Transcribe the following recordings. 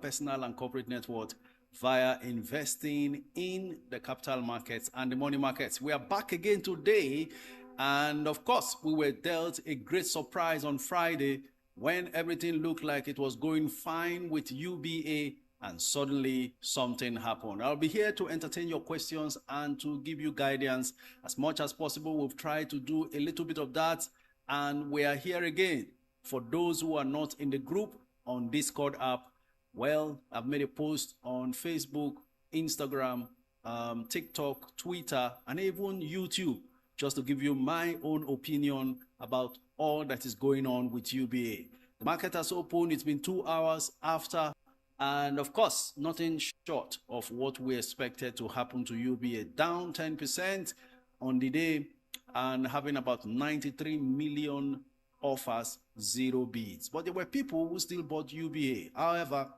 personal and corporate net worth via investing in the capital markets and the money markets. We are back again today, and of course, we were dealt a great surprise on Friday when everything looked like it was going fine with UBA, and suddenly something happened. I'll be here to entertain your questions and to give you guidance as much as possible. We've tried to do a little bit of that, and we are here again. For those who are not in the group on Discord app, well, I've made a post on Facebook, Instagram, TikTok, Twitter, and even YouTube, just to give you my own opinion about all that is going on with UBA. The market has opened. It's been 2 hours after, and of course, nothing short of what we expected to happen to UBA. Down 10% on the day and having about 93 million offers, 0 bids. But there were people who still bought UBA. However,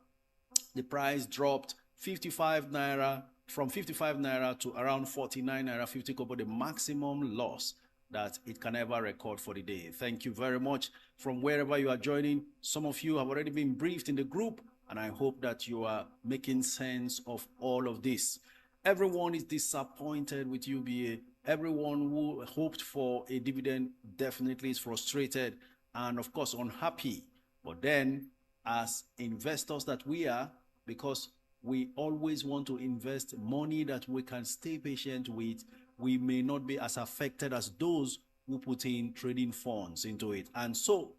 the price dropped 55 naira, from 55 naira to around 49 naira 50 kobo, the maximum loss that it can ever record for the day. Thank you very much from wherever you are joining. Some of you have already been briefed in the group, and I hope that you are making sense of all of this. Everyone is disappointed with UBA. Everyone who hoped for a dividend definitely is frustrated and, of course, unhappy. But then, as investors that we are, because we always want to invest money that we can stay patient with, we may not be as affected as those who put in trading funds into it. And so,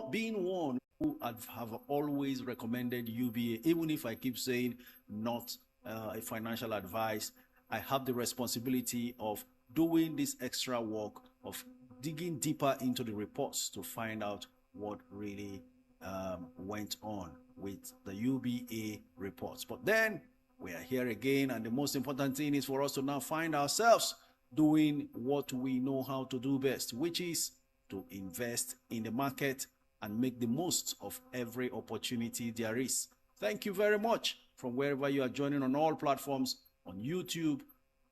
being one who have always recommended UBA, even if I keep saying not a financial advice, I have the responsibility of doing this extra work, of digging deeper into the reports to find out what really went on with the UBA reports. But then we are here again, and the most important thing is for us to now find ourselves doing what we know how to do best, which is to invest in the market and make the most of every opportunity there is. Thank you very much from wherever you are joining on all platforms, on YouTube,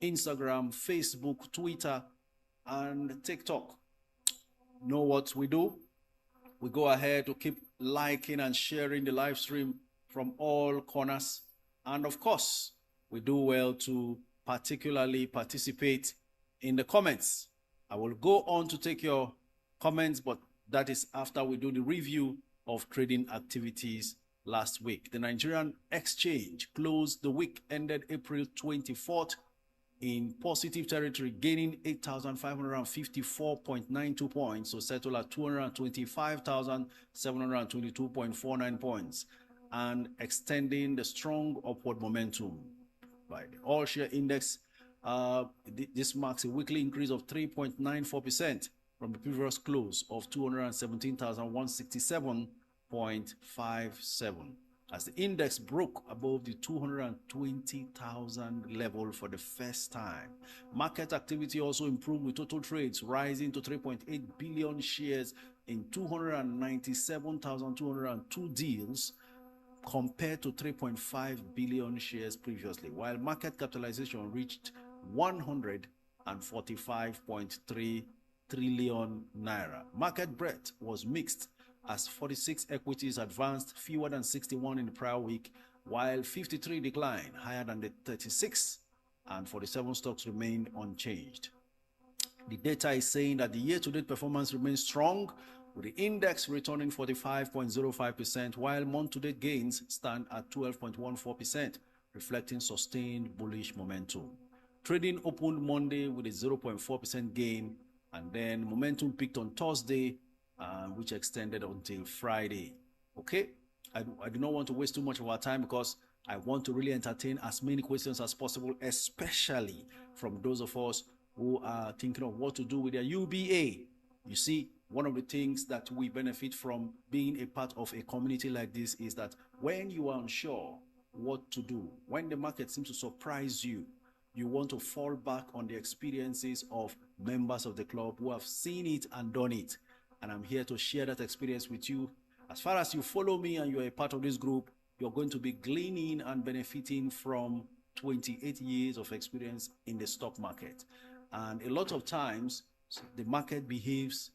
Instagram, Facebook, Twitter, and TikTok. Know what we do? We go ahead to keep liking and sharing the live stream from all corners. And of course, we do well to particularly participate in the comments. I will go on to take your comments, but that is after we do the review of trading activities last week. The Nigerian exchange closed the week ended April 24th in positive territory, gaining 8,554.92 points, so settle at 225,722.49 points, and extending the strong upward momentum. By the all-share index, this marks a weekly increase of 3.94% from the previous close of 217,167.57, as the index broke above the 220,000 level for the first time. Market activity also improved, with total trades rising to 3.8 billion shares in 297,202 deals, compared to 3.5 billion shares previously, while market capitalization reached 145.3 trillion naira. Market breadth was mixed, as 46 equities advanced fewer than 61 in the prior week, while 53 declined higher than the 36, and 47 stocks remained unchanged. The data is saying that the year-to-date performance remains strong, with the index returning 45.05%, while month-to-date gains stand at 12.14%, reflecting sustained bullish momentum. Trading opened Monday with a 0.4% gain, and then momentum peaked on Thursday, which extended until Friday. Okay, I do not want to waste too much of our time, because I want to really entertain as many questions as possible, especially from those of us who are thinking of what to do with their UBA. You see, one of the things that we benefit from being a part of a community like this is that when you are unsure what to do, when the market seems to surprise you, you want to fall back on the experiences of members of the club who have seen it and done it. And I'm here to share that experience with you. As far as you follow me and you're a part of this group, you're going to be gleaning and benefiting from 28 years of experience in the stock market. And a lot of times, the market behaves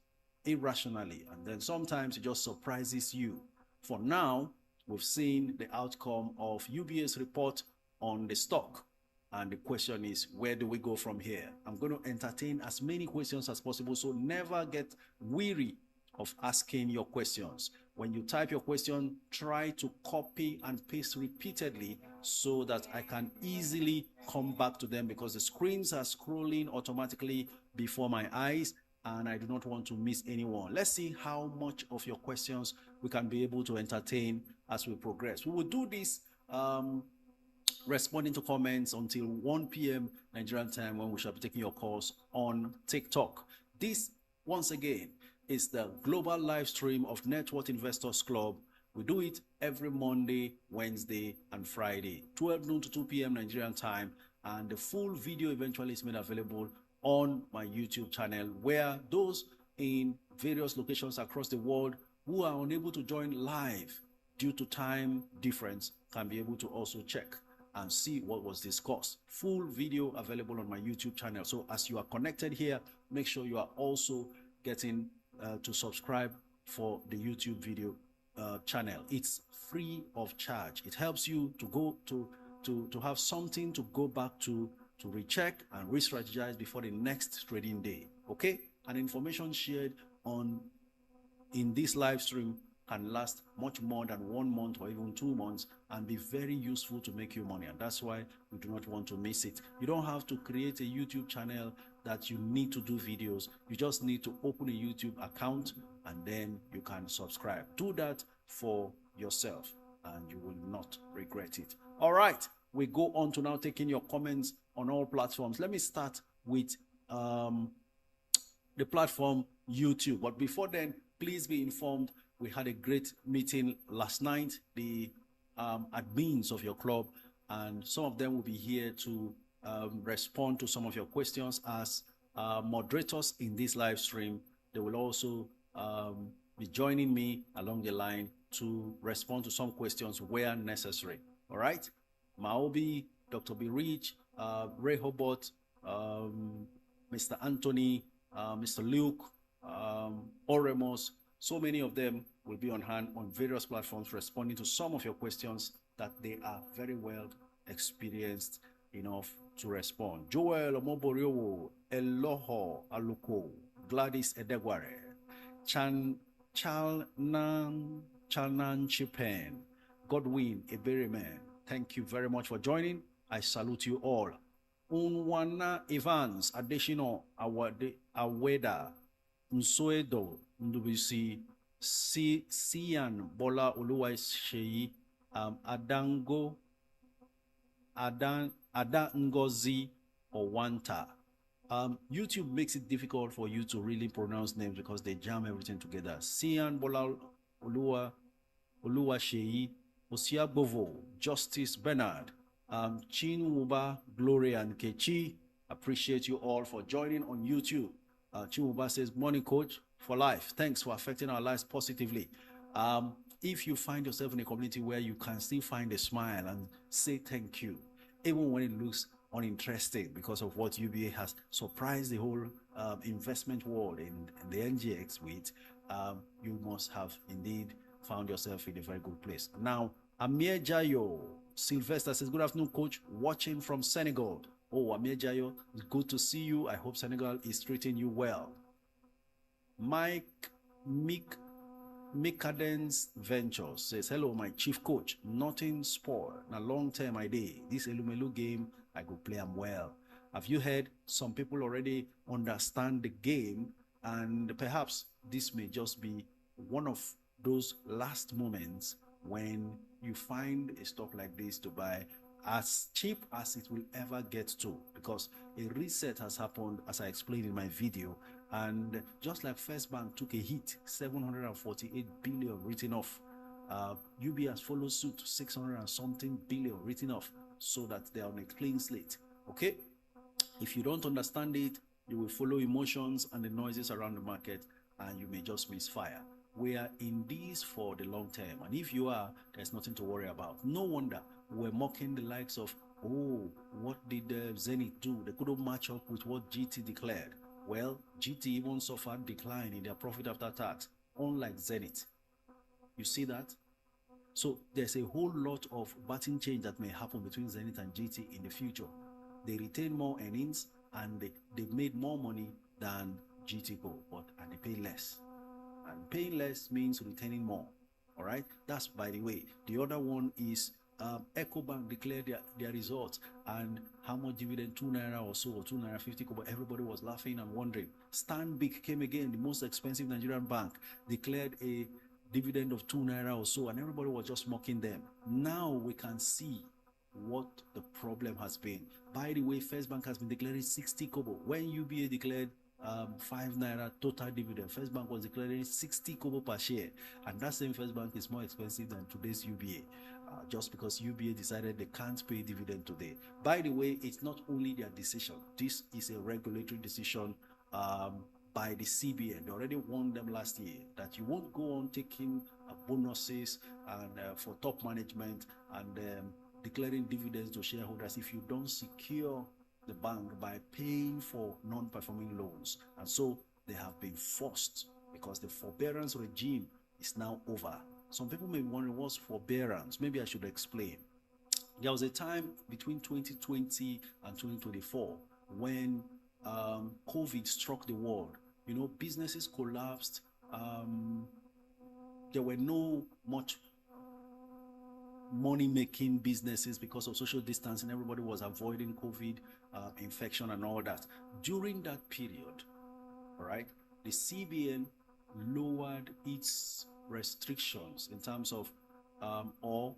irrationally, and then sometimes it just surprises you. For now, we've seen the outcome of UBA's report on the stock. And the question is, where do we go from here? I'm going to entertain as many questions as possible, so never get weary of asking your questions. When you type your question, try to copy and paste repeatedly so that I can easily come back to them, because the screens are scrolling automatically before my eyes and I do not want to miss anyone. Let's see how much of your questions we can be able to entertain as we progress. We will do this responding to comments until 1 p.m. Nigerian time, when we shall be taking your calls on TikTok. This, once again, is the global live stream of Net Worth Investors Club. We do it every Monday, Wednesday, and Friday, 12 noon to 2 p.m. Nigerian time, and the full video eventually is made available on my YouTube channel, where those in various locations across the world who are unable to join live due to time difference can be able to also check and see what was discussed. Full video available on my YouTube channel. So as you are connected here, make sure you are also getting to subscribe for the YouTube video channel. It's free of charge. It helps you to go to have something to go back to recheck and re-strategize before the next trading day. Okay? And information shared in this live stream can last much more than 1 month or even 2 months and be very useful to make you money. And that's why we do not want to miss it. You don't have to create a YouTube channel that you need to do videos. You just need to open a YouTube account and then you can subscribe. Do that for yourself and you will not regret it. All right, we go on to now taking your comments on all platforms. Let me start with the platform YouTube. But before then, please be informed we had a great meeting last night, the admins of your club, and some of them will be here to respond to some of your questions as moderators in this live stream. They will also be joining me along the line to respond to some questions where necessary. All right? Maobi, Dr. B. Rich, Ray Hobart, Mr. Anthony, Mr. Luke, Oremos, so many of them will be on hand on various platforms responding to some of your questions that they are very well experienced enough to respond. Joel Omoboriowo, Eloho Aluko, Gladys Edegware, Chalnan Chipen, Godwin Eberiman. Thank you very much for joining. I salute you all. Unwana Evans, Adeshino Aweda, Nsoedo, Ndubisi, Sian Bola Oluwaseyi, Adango, Ada Ngozi Owanta. YouTube makes it difficult for you to really pronounce names because they jam everything together. Sian Bola Oluwaseyi, Osiagbovo, Justice Bernard, Chinwuba, Gloria, and Kechi. Appreciate you all for joining on YouTube. Chinwuba says, "Morning, coach, for life. Thanks for affecting our lives positively." If you find yourself in a community where you can still find a smile and say thank you, even when it looks uninteresting because of what UBA has surprised the whole investment world in the NGX with, you must have indeed found yourself in a very good place. Now, Amir Jayo Sylvester says, "Good afternoon, coach. Watching from Senegal." Oh, Amir Jayo, it's good to see you. I hope Senegal is treating you well. Mikadens Ventures says, "Hello, my chief coach. Nothing spoil. Na long term idea. This Elumelu game, I go play them well." Have you heard? Some people already understand the game, and perhaps this may just be one of those last moments when you find a stock like this to buy as cheap as it will ever get to, because a reset has happened, as I explained in my video. And just like First Bank took a hit, 748 billion written off, UB has followed suit, 600 and something billion written off, so that they are on a clean slate. Okay, if you don't understand it, you will follow emotions and the noises around the market, and you may just misfire. We are in this for the long term, and if you are, there's nothing to worry about. No wonder we're mocking the likes of, oh, what did Zenith do? They couldn't match up with what GT declared. Well, GT even suffered decline in their profit after tax, unlike Zenith. You see that? So there's a whole lot of batting change that may happen between Zenith and GT in the future. They retain more earnings and they've made more money than GTCO, and they pay less. And paying less means retaining more. All right, that's by the way. The other one is EcoBank declared their results, and how much dividend, 2 naira or so, or 2 naira 50 kobo. Everybody was laughing and wondering. Stanbic came again, the most expensive Nigerian bank, declared a dividend of 2 naira or so, and everybody was just mocking them. Now we can see what the problem has been. By the way, First Bank has been declaring 60 kobo. When UBA declared 5 naira total dividend, First Bank was declaring 60 kobo per share, and that same First Bank is more expensive than today's UBA, just because UBA decided they can't pay dividend today. By the way, it's not only their decision. This is a regulatory decision by the CBN. They already warned them last year that you won't go on taking bonuses and for top management and declaring dividends to shareholders if you don't secure the bank by paying for non-performing loans. And so they have been forced, because the forbearance regime is now over. Some people may be wondering, what's forbearance? Maybe I should explain. There was a time between 2020 and 2024 when COVID struck the world. You know, businesses collapsed. There were no much money-making businesses because of social distancing. Everybody was avoiding COVID infection and all that. During that period, all right, the CBN lowered its restrictions in terms of, or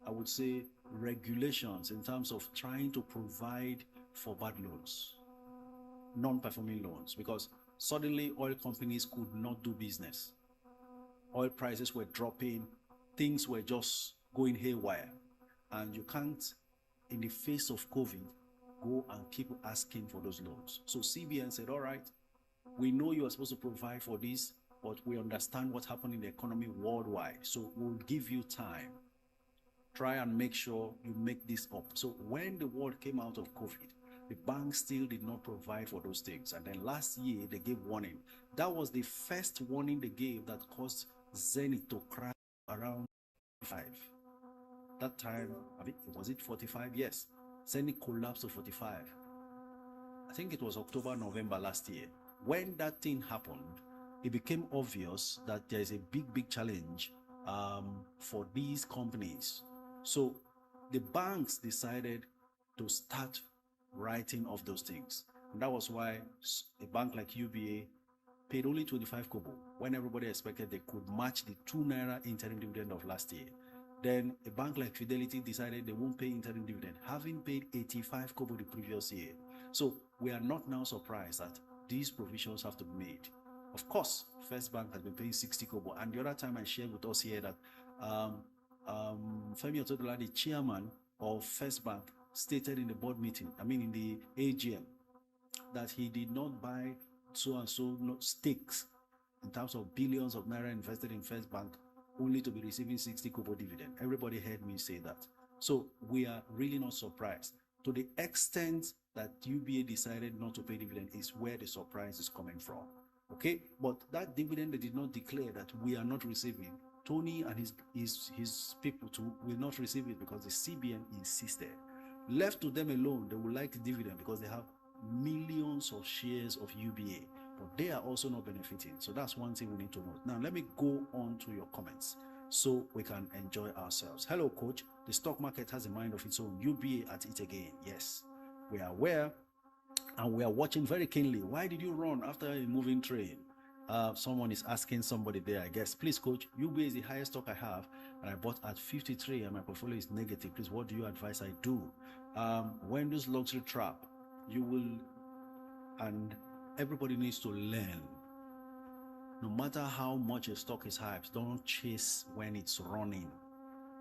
I would say regulations in terms of trying to provide for bad loans, non-performing loans, because suddenly oil companies could not do business. Oil prices were dropping, things were just going haywire, and you can't, in the face of COVID, go and keep asking for those loans. So CBN said, all right, we know you are supposed to provide for this, but we understand what's happening in the economy worldwide, so we'll give you time. Try and make sure you make this up. So when the world came out of COVID, the bank still did not provide for those things. And then last year, they gave warning. That was the first warning they gave that caused Zenith to crash around 5. That time, was it 45? Yes. Zenith collapsed to 45. I think it was October, November last year. When that thing happened, it became obvious that there is a big challenge for these companies. So the banks decided to start writing off those things. And that was why a bank like UBA paid only 25 kobo when everybody expected they could match the 2 naira interim dividend of last year. Then a bank like Fidelity decided they won't pay interim dividend, having paid 85 kobo the previous year. So we are not now surprised that these provisions have to be made. Of course, First Bank has been paying 60 kobo. And the other time I shared with us here that Femi Otodola, the chairman of First Bank, stated in the board meeting, in the AGM, that he did not buy so and so stakes in terms of billions of naira invested in First Bank only to be receiving 60 kobo dividend. Everybody heard me say that. So we are really not surprised. To the extent that UBA decided not to pay dividend is where the surprise is coming from. Okay, but that dividend they did not declare that we are not receiving. Tony and his people too will not receive it because the CBN insisted. Left to them alone, they will like the dividend because they have millions of shares of UBA, but they are also not benefiting. So that's one thing we need to note. Now let me go on to your comments so we can enjoy ourselves. Hello, coach. The stock market has a mind of its own. UBA at it again. Yes, we are aware and we are watching very keenly. Why did you run after a moving train? Someone is asking somebody there, I guess. Please, coach, UBA is the highest stock I have, and I bought at 53 and my portfolio is negative. Please, what do you advise I do? When this luxury trap, you will, and everybody needs to learn. No matter how much a stock is hyped, don't chase when it's running.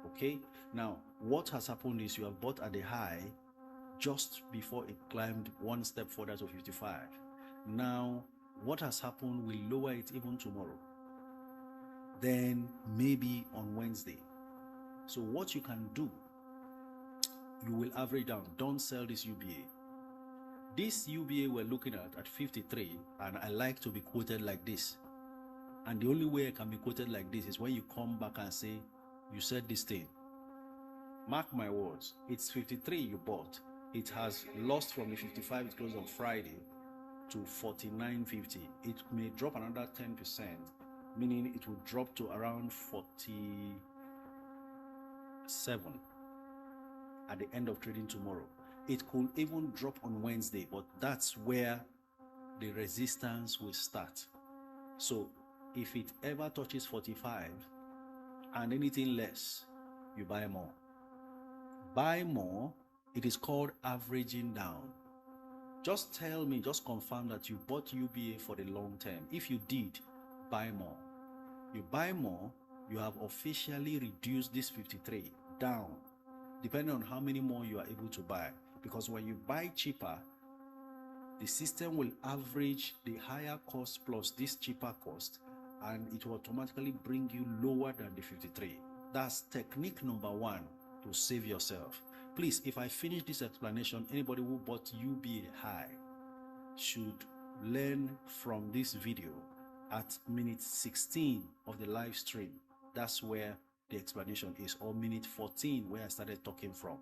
Okay? Now, what has happened is you have bought at the high just before it climbed one step further to 55. Now, what has happened will lower it even tomorrow, then maybe on Wednesday. So what you can do, you will average down. Don't sell this UBA. This UBA we're looking at 53, and I like to be quoted like this. And the only way I can be quoted like this is when you come back and say, you said this thing. Mark my words, it's 53 you bought. It has lost from the 55 it closed on Friday to 49.50. It may drop another 10%, meaning it will drop to around 47 at the end of trading tomorrow. It could even drop on Wednesday, but that's where the resistance will start. So if it ever touches 45 and anything less, you buy more. Buy more, it is called averaging down. Just tell me, just confirm that you bought UBA for the long term. If you did, buy more. You buy more, you have officially reduced this 53 down, depending on how many more you are able to buy. Because when you buy cheaper, the system will average the higher cost plus this cheaper cost, and it will automatically bring you lower than the 53. That's technique number one to save yourself. Please, if I finish this explanation, anybody who bought UBA high should learn from this video at minute 16 of the live stream. That's where the explanation is, or minute 14 where I started talking from.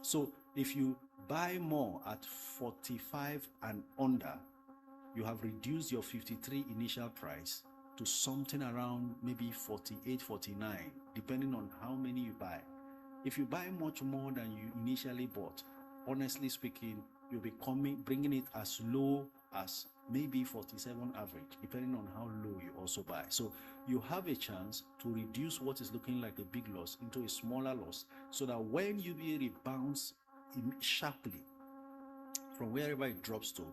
So if you buy more at 45 and under, you have reduced your 53 initial price to something around maybe 48, 49, depending on how many you buy. If you buy much more than you initially bought, honestly speaking, you'll be bringing it as low as maybe 47 average, depending on how low you also buy. So you have a chance to reduce what is looking like a big loss into a smaller loss, so that when UBA rebounds sharply from wherever it drops to,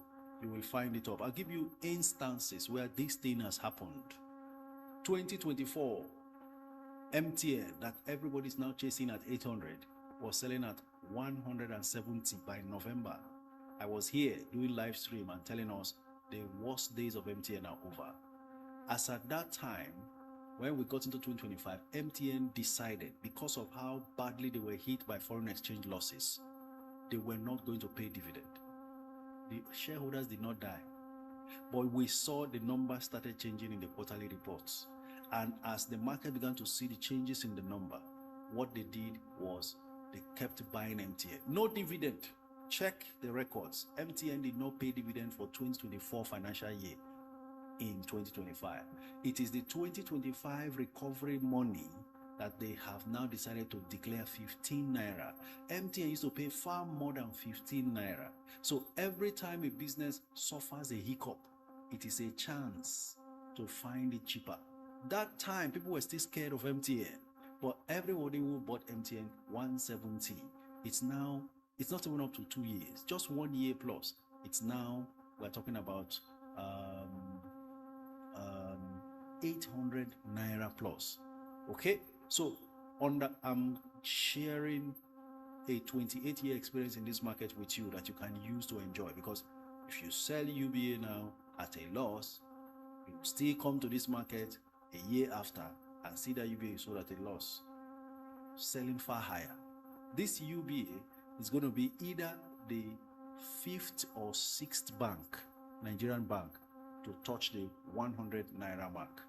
you will find it up. I'll give you instances where this thing has happened. 2024, MTN, that everybody's now chasing at 800, was selling at 170 by November. I was here doing live stream and telling us the worst days of MTN are over. As at that time, when we got into 2025, MTN decided, because of how badly they were hit by foreign exchange losses, they were not going to pay dividend. The shareholders did not die, but we saw the numbers started changing in the quarterly reports. And as the market began to see the changes in the number, what they did was they kept buying MTN. No dividend. Check the records. MTN did not pay dividend for 2024 financial year in 2025. It is the 2025 recovery money that they have now decided to declare 15 naira. MTN used to pay far more than 15 naira. So every time a business suffers a hiccup, it is a chance to find it cheaper. That time, people were still scared of MTN, but everybody who bought MTN 170, it's not even up to 2 years, just 1 year plus. It's now, we're talking about 800 naira plus. Okay, so I'm sharing a 28-year experience in this market with you that you can use to enjoy, because if you sell UBA now at a loss, you still come to this market a year after and see that UBA is sold at a loss, selling far higher. This UBA is going to be either the 5th or 6th bank, Nigerian bank, to touch the 100 naira mark.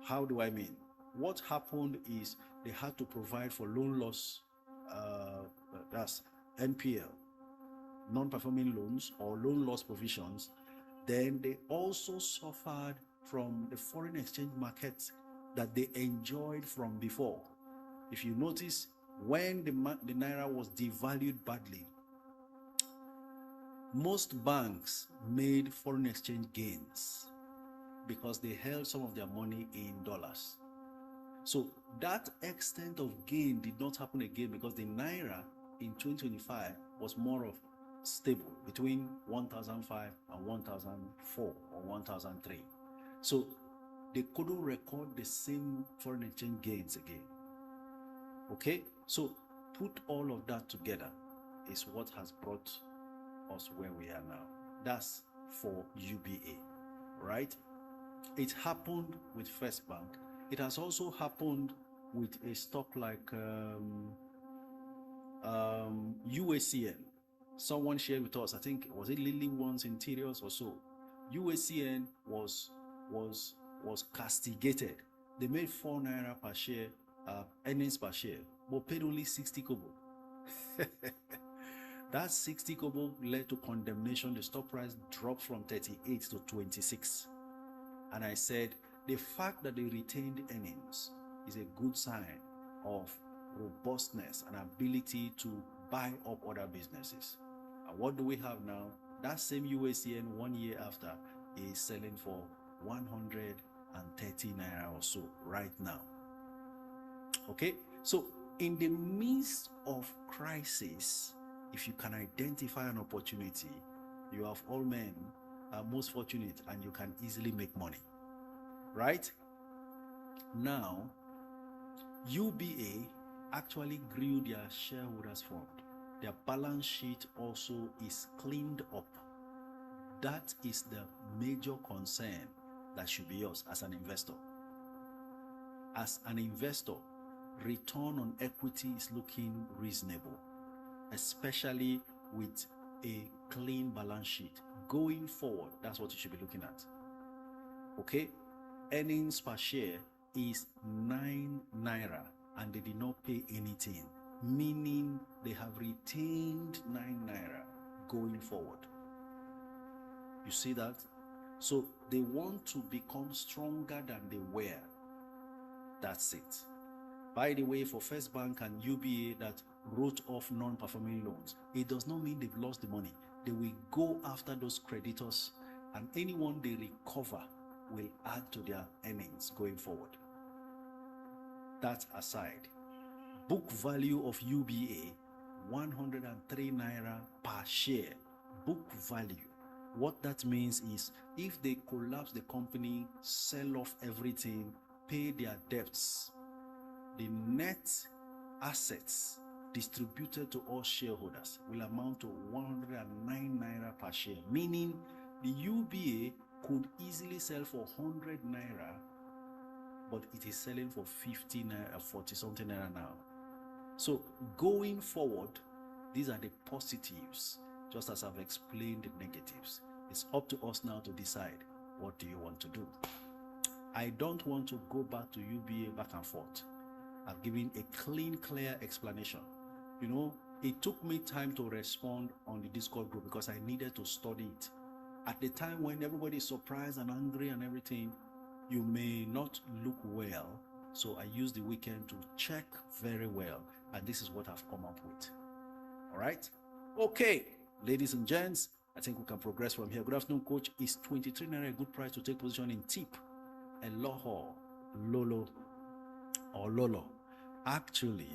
How do I mean? What happened is they had to provide for loan loss, that's NPL, non-performing loans or loan loss provisions. Then they also suffered from the foreign exchange market that they enjoyed from before. If you notice, when the naira was devalued badly, most banks made foreign exchange gains because they held some of their money in dollars. So that extent of gain did not happen again, because the naira in 2025 was more of stable between 1,005 and 1,004 or 1,003. So they couldn't record the same foreign exchange gains again. Okay, so put all of that together is what has brought us where we are now. That's for UBA, right? It happened with First Bank. It has also happened with a stock like UACN. Someone shared with us, I think, was it Lily One's Interiors or so? UACN was castigated They made 4 naira per share, earnings per share, but paid only 60 kobo. That 60 kobo led to condemnation. The stock price dropped from 38 to 26. And I said, the fact that they retained earnings is a good sign of robustness and ability to buy up other businesses. And what do we have now? That same USCN 1 year after is selling for 130 naira or so right now. Okay, so in the midst of crisis, if you can identify an opportunity, you have all men are most fortunate and you can easily make money, right? Now, UBA actually grew their shareholders fund. Their balance sheet also is cleaned up. That is the major concern that should be yours as an investor. As an investor, return on equity is looking reasonable, especially with a clean balance sheet. Going forward, that's what you should be looking at. Okay? Earnings per share is 9 naira and they did not pay anything, meaning they have retained 9 naira going forward. You see that? So they want to become stronger than they were. That's it. By the way, for First Bank and UBA that wrote off non-performing loans, it does not mean they've lost the money. They will go after those creditors, and anyone they recover will add to their earnings going forward. That aside, book value of UBA 103 naira per share. Book value. What that means is if they collapse the company, sell off everything, pay their debts, the net assets distributed to all shareholders will amount to 109 naira per share, meaning the UBA could easily sell for 100 naira, but it is selling for 50 naira, 40 something naira now. So going forward, these are the positives, just as I've explained the negatives. It's up to us now to decide, what do you want to do? I don't want to go back to UBA back and forth. I've given a clean, clear explanation. You know, it took me time to respond on the Discord group because I needed to study it. At the time when everybody is surprised and angry and everything, you may not look well. So I used the weekend to check very well. And this is what I've come up with. All right? Okay, ladies and gents, I think we can progress from here. Good afternoon, coach. Is 23 naira a good price to take position in TIP, Eloho, Lolo, or Lolo? Actually,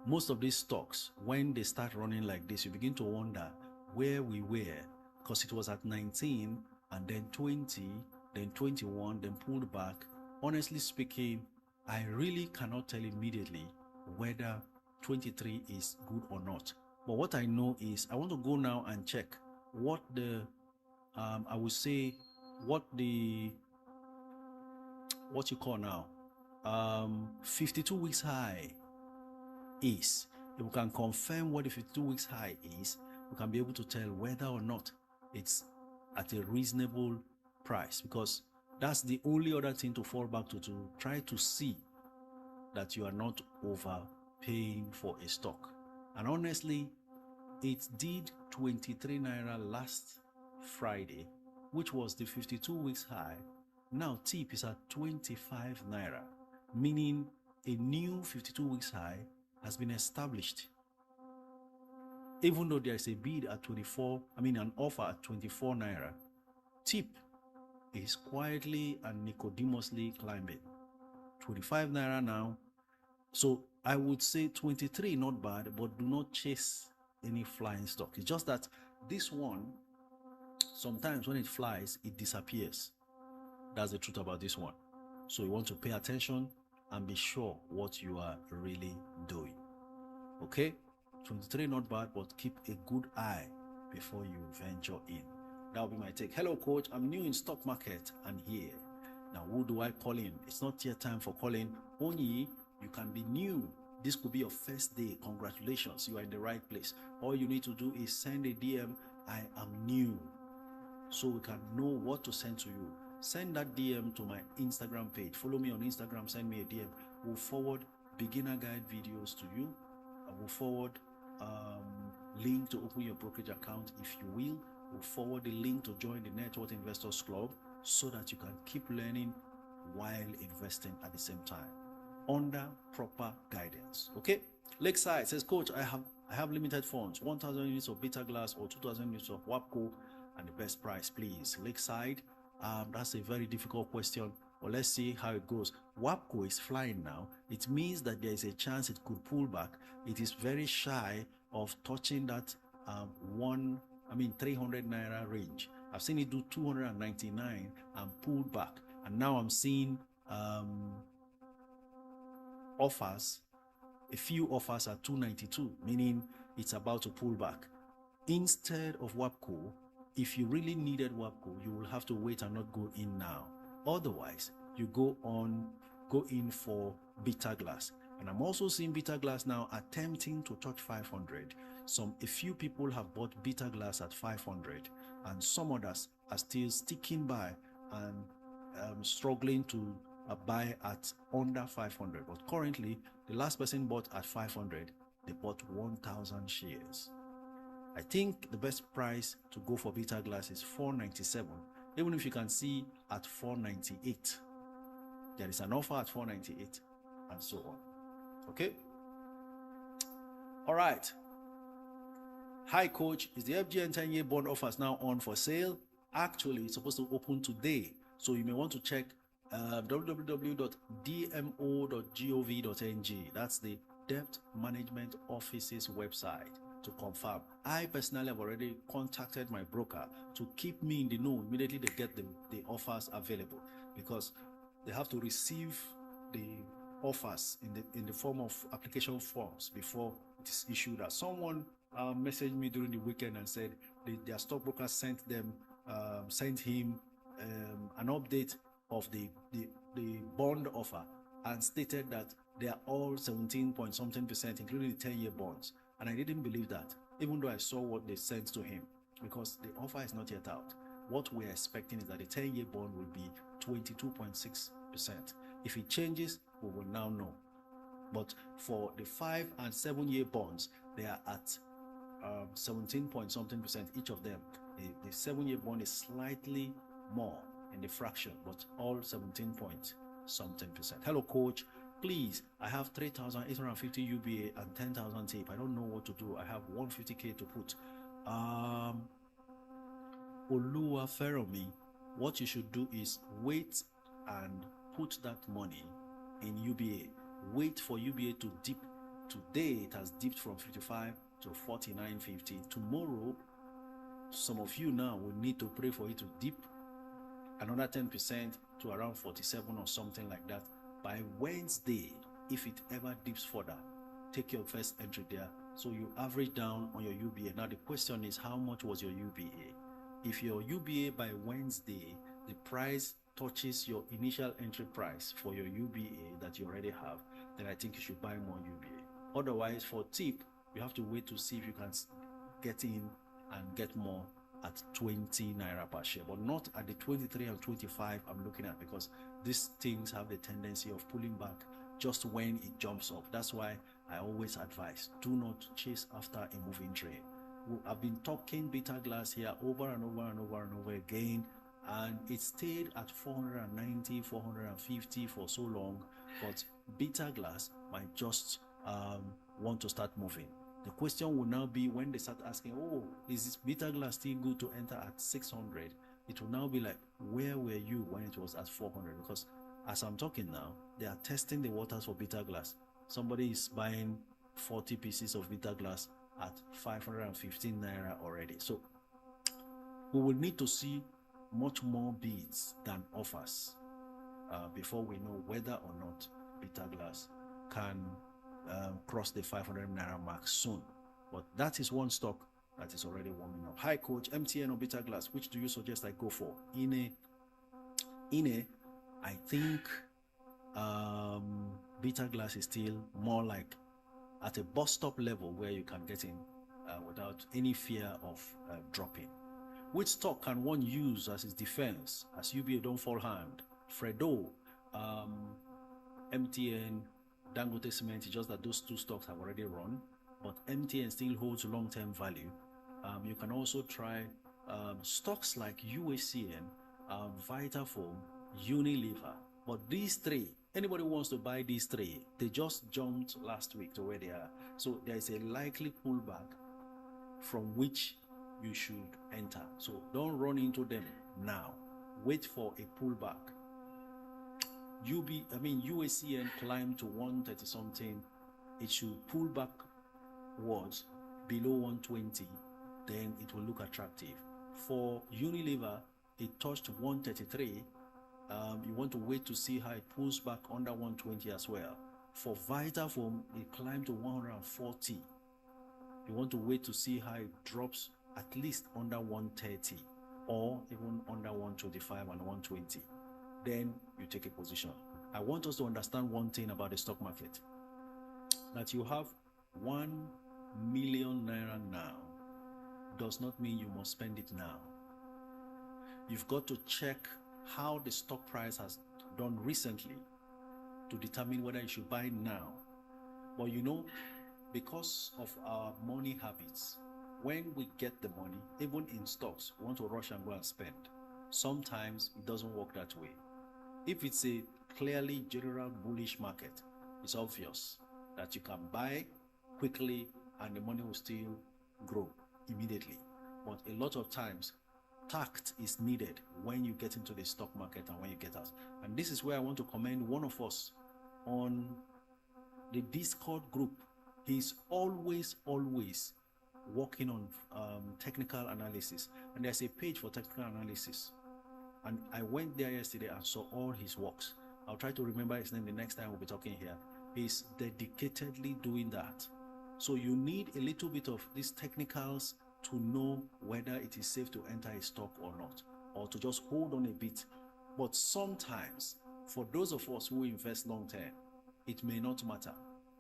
most of these stocks, when they start running like this, you begin to wonder where we were, because it was at 19 and then 20, then 21, then pulled back. Honestly speaking, I really cannot tell immediately whether 23 is good or not. But what I know is I want to go now and check what the I would say what you call now 52 weeks high is. If we can confirm what the 52 weeks high is, we can be able to tell whether or not it's at a reasonable price, because that's the only other thing to fall back to try to see that you are not overpaying for a stock. And honestly, it did 23 naira last Friday, which was the 52 weeks high. Now TIP is at 25 naira, meaning a new 52 weeks high has been established. Even though there is a bid at an offer at 24 naira, TIP is quietly and Nicodemously climbing. 25 naira now. So I would say 23 not bad, but do not chase any flying stock. It's just that this one, sometimes when it flies, it disappears. That's the truth about this one. So you want to pay attention and be sure what you are really doing. Okay? 23 not bad, but keep a good eye before you venture in. That will be my take. Hello, coach. I'm new in stock market and here. Now, who do I call in? It's not yet time for calling. Only you can be new. This could be your first day. Congratulations. You are in the right place. All you need to do is send a DM. I am new. So we can know what to send to you. send that DM to my Instagram page. Follow me on Instagram, send me a DM. We'll forward beginner guide videos to you. I will forward link to open your brokerage account if you will. We'll forward the link to join the Network Investors Club so that you can keep learning while investing at the same time under proper guidance. Okay. Lakeside says, Coach, I have limited funds, 1,000 units of Beta Glass or 2,000 units of WAPCO, and the best price, please. Lakeside, that's a very difficult question. Well, let's see how it goes. WAPCO is flying now. It means that there is a chance it could pull back. It is very shy of touching that 300 naira range. I've seen it do 299 and pulled back, and now I'm seeing offers. A few offers at 292, meaning it's about to pull back. Instead of WAPCO, if you really needed WAPCO, you will have to wait and not go in now. Otherwise, you go in for Beta Glass. And I'm also seeing Beta Glass now attempting to touch 500. A few people have bought Beta Glass at 500, and some others are still sticking by and struggling to buy at under 500. But currently, the last person bought at 500. They bought 1,000 shares. I think the best price to go for Beta Glass is 497. Even if you can see at 498, there is an offer at 498, and so on. Okay. All right. Hi, Coach. Is the FGN 10-year bond offers now on for sale? Actually, it's supposed to open today, so you may want to check www.dmo.gov.ng. That's the Debt Management Office's website to confirm. I personally have already contacted my broker to keep me in the know immediately they get the offers available, because they have to receive the offers in the form of application forms before it is issued. As someone messaged me during the weekend and said their stockbroker sent him an update of the bond offer and stated that they are all 17-point-something%, including the 10-year bonds. And I didn't believe that, even though I saw what they sent to him, because the offer is not yet out. What we're expecting is that the 10-year bond will be 22.6%. If it changes, we will now know. But for the 5 and 7-year bonds, they are at 17-point-something% each of them. The 7-year bond is slightly more in the fraction, but all 17-point-something%. Hello, Coach. Please, I have 3,850 UBA and 10,000 tape. I don't know what to do. I have 150K to put. Oluwa Feromi, what you should do is wait and put that money in UBA. Wait for UBA to dip. Today it has dipped from 55 to 49.50. Tomorrow, some of you now will need to pray for it to dip another 10% to around 47 or something like that. By Wednesday, if it ever dips further, take your first entry there. So you average down on your UBA. Now the question is, how much was your UBA? If your UBA by Wednesday, the price touches your initial entry price for your UBA that you already have, then I think you should buy more UBA. Otherwise, for tip, you have to wait to see if you can get in and get more at 20 naira per share, but not at the 23 and 25 I'm looking at, because these things have the tendency of pulling back just when it jumps up. That's why I always advise, do not chase after a moving train. I've been talking Beta Glass here over and over and over and over again, and it stayed at 490, 450 for so long, but Beta Glass might just want to start moving. The question will now be, when they start asking, oh, is this Beta Glass still good to enter at 600? It will now be like, where were you when it was at 400? Because as I'm talking now, they are testing the waters for Beta Glass. Somebody is buying 40 pieces of Beta Glass at 515 naira already. So we will need to see much more bids than offers before we know whether or not Beta Glass can cross the 500 naira mark soon. But that is one stock that is already warming up. Hi, Coach. MTN or Beta Glass, which do you suggest I go for? I think Beta Glass is still more like at a bus stop level where you can get in without any fear of dropping. Which stock can one use as its defense as UBA don't fall hand? Fredo, MTN, Dangote Cement, just that those two stocks have already run, but MTN still holds long-term value. You can also try stocks like UACN, Vitafoam, Unilever. But these three, anybody who wants to buy these three, they just jumped last week to where they are. So there is a likely pullback from which you should enter. So don't run into them now. Wait for a pullback. UACN climbed to 130 something. It should pull back towards below 120, then it will look attractive. For Unilever, it touched 133. You want to wait to see how it pulls back under 120 as well. For Vitafoam, it climbed to 140. You want to wait to see how it drops at least under 130 or even under 125 and 120. Then you take a position. I want us to understand one thing about the stock market. That you have 1 million naira now does not mean you must spend it now. You've got to check how the stock price has done recently to determine whether you should buy now. But you know, because of our money habits, when we get the money, even in stocks, we want to rush and go and spend. Sometimes it doesn't work that way. If it's a clearly general bullish market, it's obvious that you can buy quickly and the money will still grow immediately. But a lot of times, tact is needed when you get into the stock market and when you get out. And this is where I want to commend one of us on the Discord group. He's always working on technical analysis, and there's a page for technical analysis, and I went there yesterday and saw all his works. I'll try to remember his name the next time we'll be talking here. He's dedicatedly doing that. So you need a little bit of these technicals to know whether it is safe to enter a stock or not, or to just hold on a bit. But sometimes, for those of us who invest long term, it may not matter.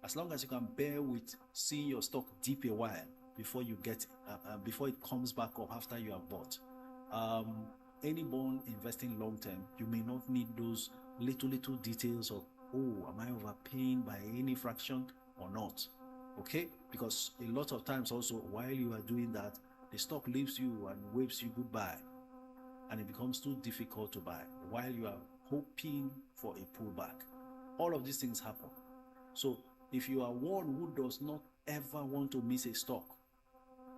As long as you can bear with seeing your stock dip a while before you get before it comes back up after you have bought. Anyone investing long term, you may not need those little details of, oh, am I overpaying by any fraction or not? Okay, because a lot of times also while you are doing that, the stock leaves you and waves you goodbye, and it becomes too difficult to buy while you are hoping for a pullback. All of these things happen. So if you are one who does not ever want to miss a stock,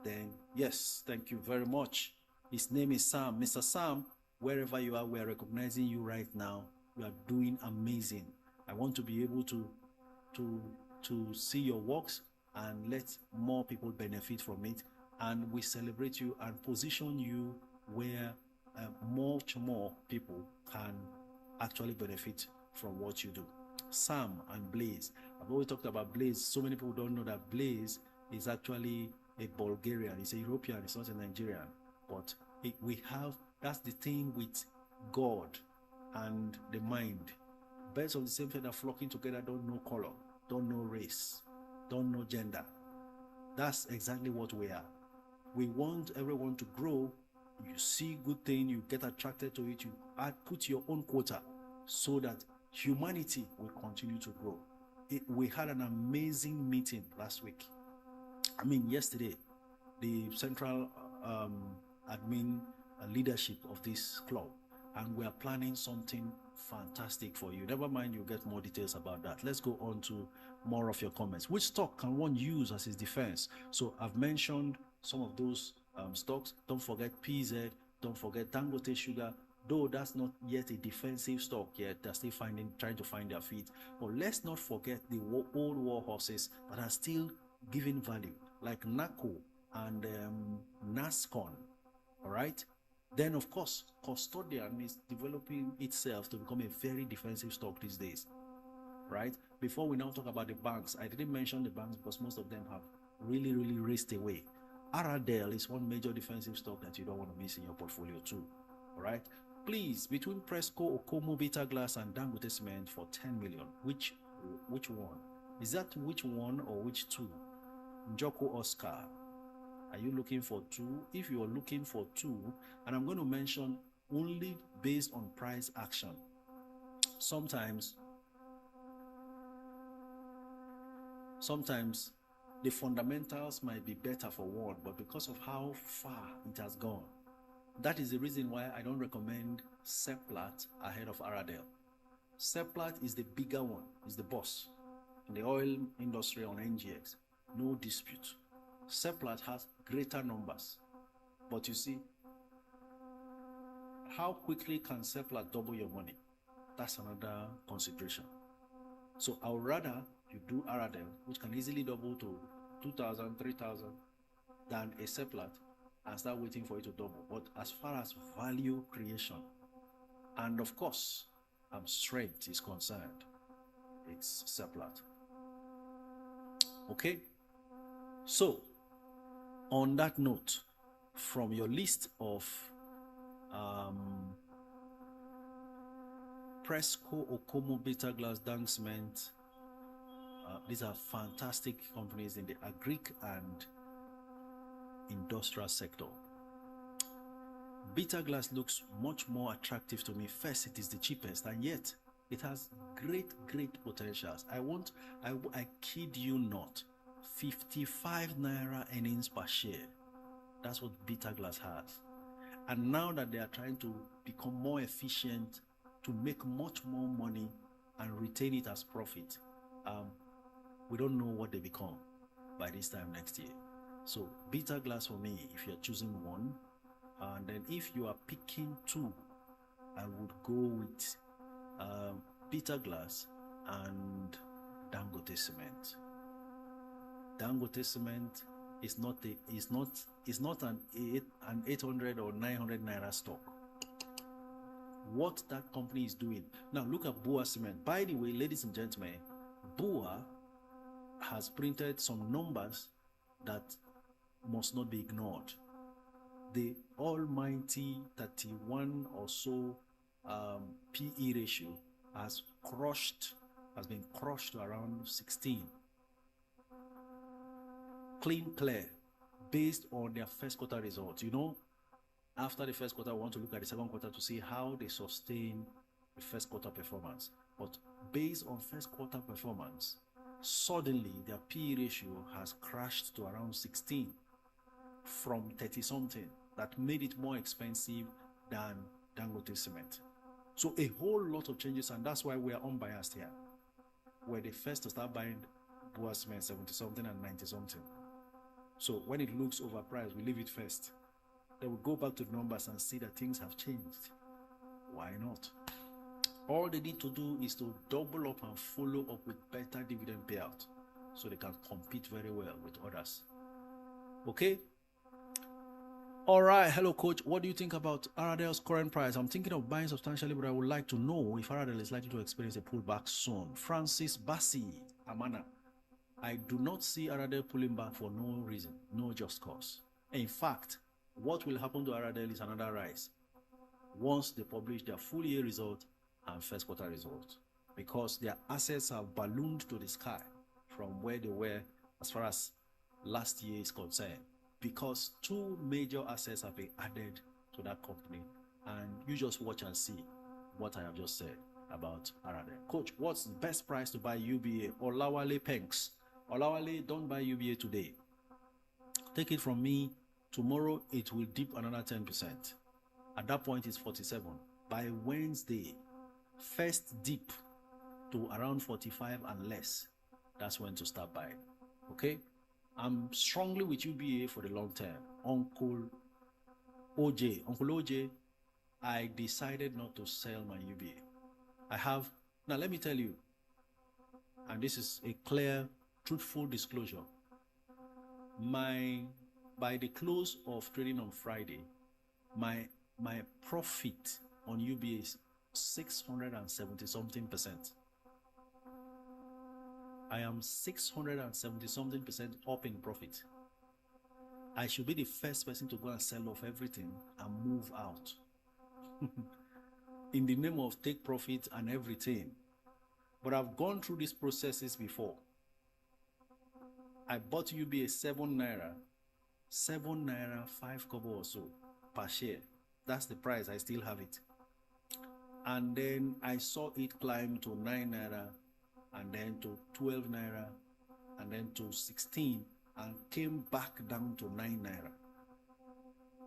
then yes, thank you very much. His name is Sam. Mr. Sam, wherever you are, we are recognizing you right now. You are doing amazing. I want to be able to see your works and let more people benefit from it. And we celebrate you and position you where much more people can actually benefit from what you do. Sam and Blaze. I've always talked about Blaze. So many people don't know that Blaze is actually a Bulgarian. He's a European. It's not a Nigerian. But that's the thing with God and the mind. Birds of the same feather flocking together don't know color, don't know race, don't know gender. That's exactly what we are. We want everyone to grow. You see good thing, you get attracted to it, you put your own quota so that humanity will continue to grow. We had an amazing meeting last week. Yesterday, the central admin leadership of this club, and we are planning something fantastic for you. Never mind, you'll get more details about that. Let's go on to more of your comments. Which stock can one use as his defense? So I've mentioned some of those stocks. Don't forget PZ, don't forget Dangote Sugar, though that's not yet a defensive stock yet. They're still trying to find their feet. But let's not forget the old war horses that are still giving value, like NACO and NASCON. All right. Then, of course, Custodian is developing itself to become a very defensive stock these days, right? Before we now talk about the banks, I didn't mention the banks because most of them have really raced away. Aradel is one major defensive stock that you don't want to miss in your portfolio too, all right? Please, between Presco, Okomo, Beta Glass, and Dangote Cement for 10 million, which one? Is that which one or which two? Njoko Oscar. Are you looking for two? If you are looking for two, and I'm going to mention only based on price action. Sometimes the fundamentals might be better for one, but because of how far it has gone, that is the reason why I don't recommend Seplat ahead of Aradel. Seplat is the bigger one, is the boss in the oil industry on NGX, no dispute. Seplat has greater numbers, but you see, how quickly can Seplat double your money? That's another consideration. So I would rather you do Aradel, which can easily double to 2,000, 3,000, than a Seplat and start waiting for it to double. But as far as value creation, and of course, strength is concerned, it's Seplat. Okay? So, on that note, from your list of Presco, Okomo, Beta Glass, Dang Cement, these are fantastic companies in the agric and industrial sector. Beta Glass looks much more attractive to me. First, it is the cheapest, and yet it has great potentials. I kid you not, 55 naira earnings per share. That's what Beta Glass has. And now that they are trying to become more efficient, to make much more money and retain it as profit, we don't know what they become by this time next year. So Beta Glass for me, if you're choosing one, and then if you are picking two, I would go with Beta Glass and Dangote Cement. Dangote Cement is not an 800 or 900 naira stock. What that company is doing now, look at Bua Cement. By the way, ladies and gentlemen, Bua has printed some numbers that must not be ignored. The almighty 31 or so PE ratio has been crushed to around 16. Clear, based on their first quarter results. You know, after the first quarter, we want to look at the second quarter to see how they sustain the first quarter performance. But based on first quarter performance, suddenly their PE ratio has crashed to around 16 from 30 something. That made it more expensive than Dangote Cement. So a whole lot of changes, and that's why we are unbiased here. We're the first to start buying Bua Cement 70 something and 90 something. So when it looks overpriced, we leave it first. Then we go back to the numbers and see that things have changed. Why not? All they need to do is to double up and follow up with better dividend payout so they can compete very well with others. Okay? All right. Hello, coach. What do you think about Aradel's current price? I'm thinking of buying substantially, but I would like to know if Aradel is likely to experience a pullback soon. Francis Bassi, Amana. I do not see Aradel pulling back for no reason, no just cause. In fact, what will happen to Aradel is another rise once they publish their full year result and first quarter result, because their assets have ballooned to the sky from where they were as far as last year is concerned, because two major assets have been added to that company, and you just watch and see what I have just said about Aradel. Coach, what's the best price to buy UBA? Olawale Penks. Olawale, don't buy UBA today. Take it from me, tomorrow it will dip another 10%. At that point it's 47. By Wednesday, first dip to around 45 and less, that's when to start buying. Okay? I'm strongly with UBA for the long term. Uncle OJ, I decided not to sell my UBA. Now let me tell you, and this is a clear, truthful disclosure. By the close of trading on Friday, my profit on UBA is 670 something percent. I am 670 something percent up in profit. I should be the first person to go and sell off everything and move out in the name of take profit and everything. But I've gone through these processes before. I bought UBA 7 naira 7 naira 5 kobo or so per share. That's the price. I still have it. And then I saw it climb to 9 naira, and then to 12 naira, and then to 16, and came back down to 9 naira.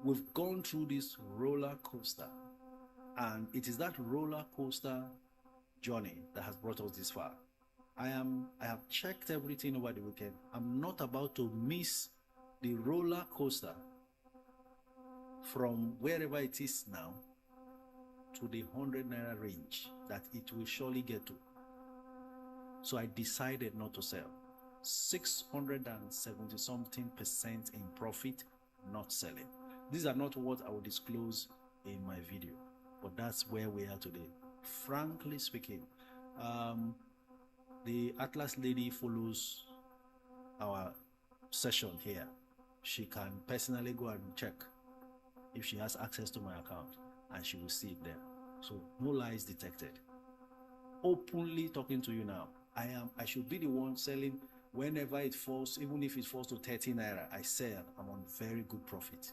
We've gone through this roller coaster, and it is that roller coaster journey that has brought us this far. I have checked everything over the weekend. I'm not about to miss the roller coaster from wherever it is now to the 100 naira range that it will surely get to. So I decided not to sell. 670 something percent in profit, not selling. These are not what I will disclose in my video, but that's where we are today. Frankly speaking, the Atlas lady follows our session here. She can personally go and check if she has access to my account, and she will see it there. So no lies detected. Openly talking to you now. I should be the one selling whenever it falls. Even if it falls to 30 naira, I sell. I'm on very good profit,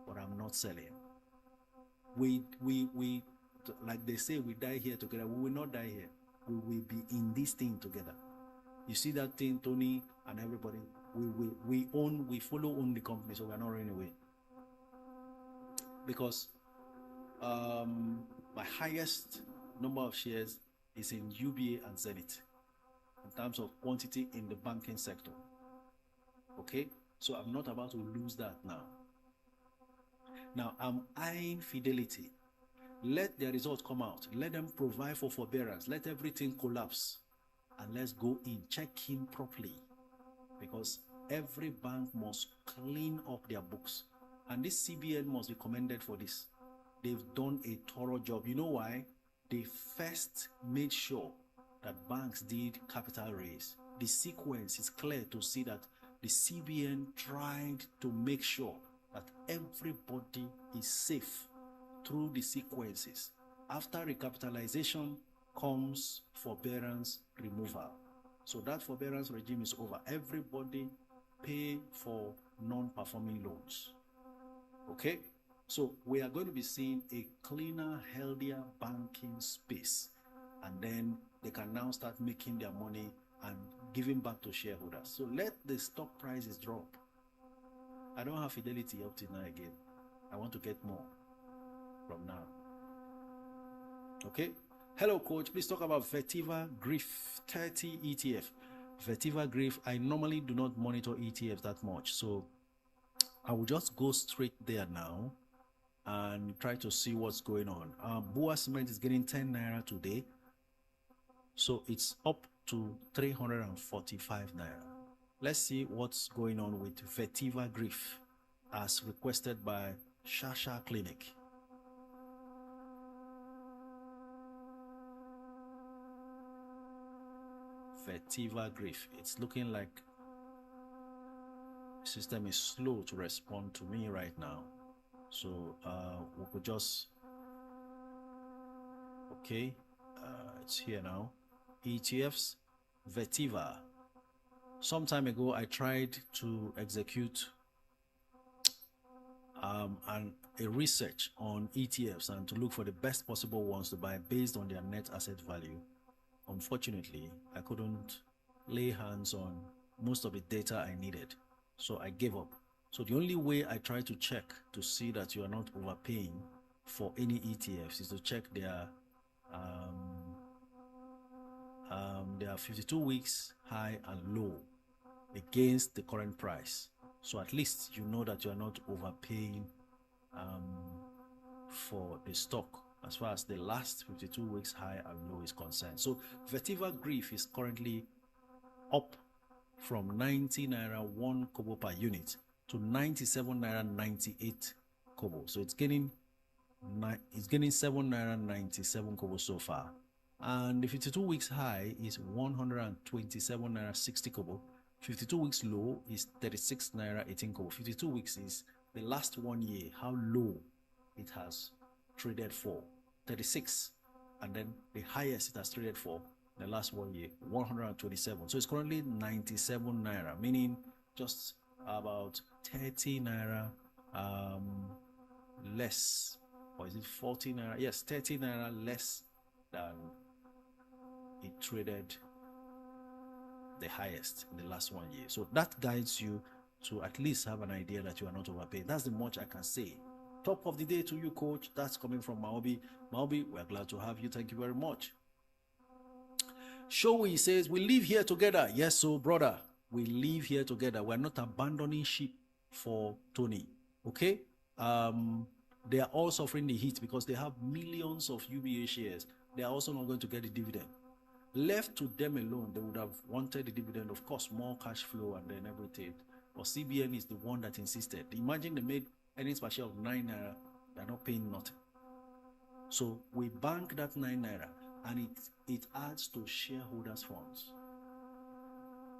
but I'm not selling. We like they say, we die here together. We will not die here. We will be in this thing together. You see that thing, Tony and everybody, we follow the company, so we are not running away. Because my highest number of shares is in UBA and Zenith in terms of quantity in the banking sector. Okay, so I'm not about to lose that now. Now I'm eyeing Fidelity. Let their results come out. Let them provide for forbearance. Let everything collapse, and let's go in, check in properly, because every bank must clean up their books, and this CBN must be commended for this. They've done a thorough job. You know why? They first made sure that banks did capital raise. The sequence is clear to see that the CBN tried to make sure that everybody is safe through the sequences. After recapitalization comes forbearance removal. So that forbearance regime is over. Everybody pay for non-performing loans. Okay? So we are going to be seeing a cleaner, healthier banking space. And then they can now start making their money and giving back to shareholders. So let the stock prices drop. I don't have Fidelity up to now again. I want to get more from now. Okay. Hello, coach. Please talk about Vetiva Griff 30 ETF. Vetiva Griff, I normally do not monitor ETFs that much, so I will just go straight there now and try to see what's going on. Boa Cement is getting 10 naira today, so it's up to 345 naira. Let's see what's going on with Vetiva Griff as requested by Shasha Clinic. Vetiva Griff. It's looking like the system is slow to respond to me right now. So we could just, okay, it's here now. ETFs, Vetiva. Some time ago, I tried to execute a research on ETFs and to look for the best possible ones to buy based on their net asset value. Unfortunately, I couldn't lay hands on most of the data I needed, so I gave up. So the only way I try to check to see that you are not overpaying for any ETFs is to check their 52 weeks high and low against the current price. So at least you know that you are not overpaying for the stock as far as the last 52 weeks high and low is concerned. So Vetiva Griff is currently up from 90 naira 1 kobo per unit to 97 naira 98 kobo. So it's getting 7 naira 97 kobo so far. And the 52 weeks high is 127 naira 60 kobo. 52 weeks low is 36 naira 18 kobo. 52 weeks is the last 1 year, how low it has traded for, 36, and then the highest it has traded for the last 1 year, 127. So it's currently 97 naira, meaning just about 30 naira less, or is it 40 naira? Yes, 30 naira less than it traded the highest in the last 1 year. So that guides you to at least have an idea that you are not overpaying. That's the much I can say. Top of the day to you, coach. That's coming from Maobi. Maobi, we're glad to have you. Thank you very much. Showy says, we live here together. Yes, so brother, we live here together. We're not abandoning ship for Tony. Okay? They are all suffering the heat because they have millions of UBA shares. They are also not going to get the dividend. Left to them alone, they would have wanted the dividend, of course, more cash flow and then everything. But CBN is the one that insisted. Imagine they made earnings per share of 9 naira, they're not paying nothing. So we bank that 9 naira and it adds to shareholders' funds.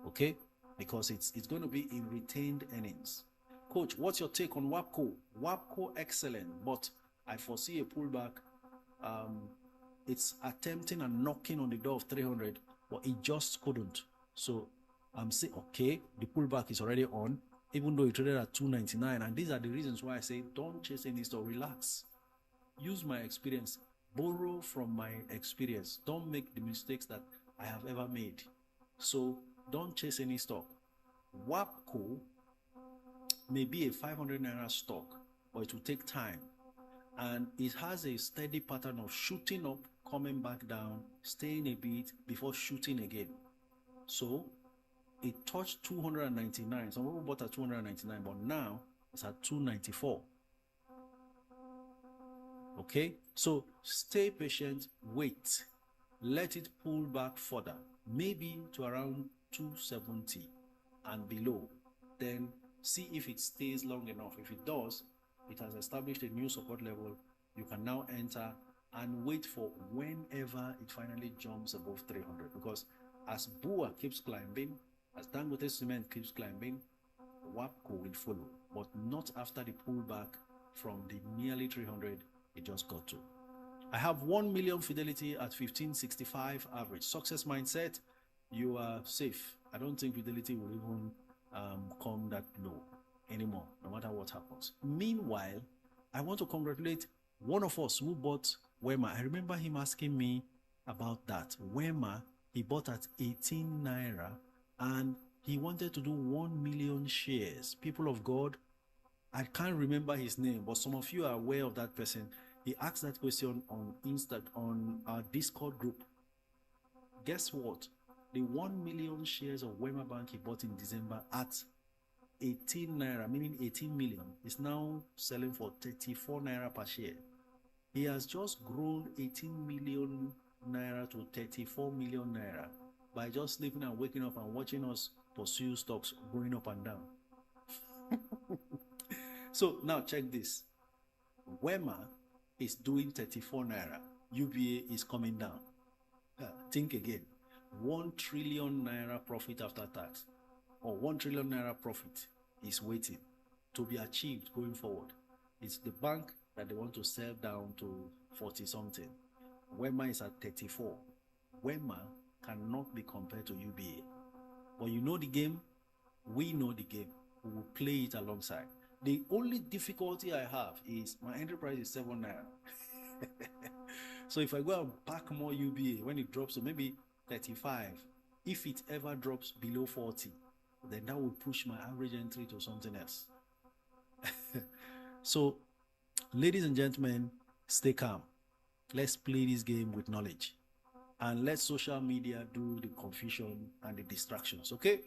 Okay? Because it's going to be in retained earnings. Coach, what's your take on WAPCO? WAPCO, excellent, but I foresee a pullback. It's attempting and knocking on the door of 300, but it just couldn't. So I'm saying, okay, the pullback is already on, even though it traded at 299. And these are the reasons why I say don't chase any stock, relax. Use my experience, borrow from my experience. Don't make the mistakes that I have ever made. So don't chase any stock. WAPCO may be a 500 naira stock, but it will take time. And it has a steady pattern of shooting up, coming back down, staying a bit before shooting again. So it touched 299. Some people bought at 299, but now it's at 294. Okay, so stay patient, wait, let it pull back further, maybe to around 270 and below. Then see if it stays long enough. If it does, it has established a new support level. You can now enter and wait for whenever it finally jumps above 300. Because as BUA keeps climbing, as Dangote Cement keeps climbing, WAPCO will follow, but not after the pullback from the nearly 300 it just got to. I have 1 million Fidelity at 1565 average. Success mindset, you are safe. I don't think Fidelity will even come that low anymore, no matter what happens. Meanwhile, I want to congratulate one of us who bought Wema. I remember him asking me about that. Wema, he bought at 18 naira and he wanted to do 1 million shares. People of God, I can't remember his name, but some of you are aware of that person. He asked that question on our Discord group. Guess what? The 1 million shares of Wema Bank he bought in December at 18 naira, meaning 18 million, is now selling for 34 naira per share. He has just grown 18 million naira to 34 million naira by just sleeping and waking up and watching us pursue stocks going up and down. So now check this. Wema is doing 34 naira. UBA is coming down. Think again. 1 trillion naira profit after tax, or 1 trillion naira profit is waiting to be achieved going forward. It's the bank that they want to sell down to 40 something. Wema is at 34. Wema cannot be compared to UBA. But you know the game, we know the game. We will play it alongside. The only difficulty I have is my enterprise is 7 naira. So if I go and pack more UBA, when it drops to maybe 35, if it ever drops below 40, then that will push my average entry to something else. So, ladies and gentlemen, stay calm. Let's play this game with knowledge. And let social media do the confusion and the distractions, okay?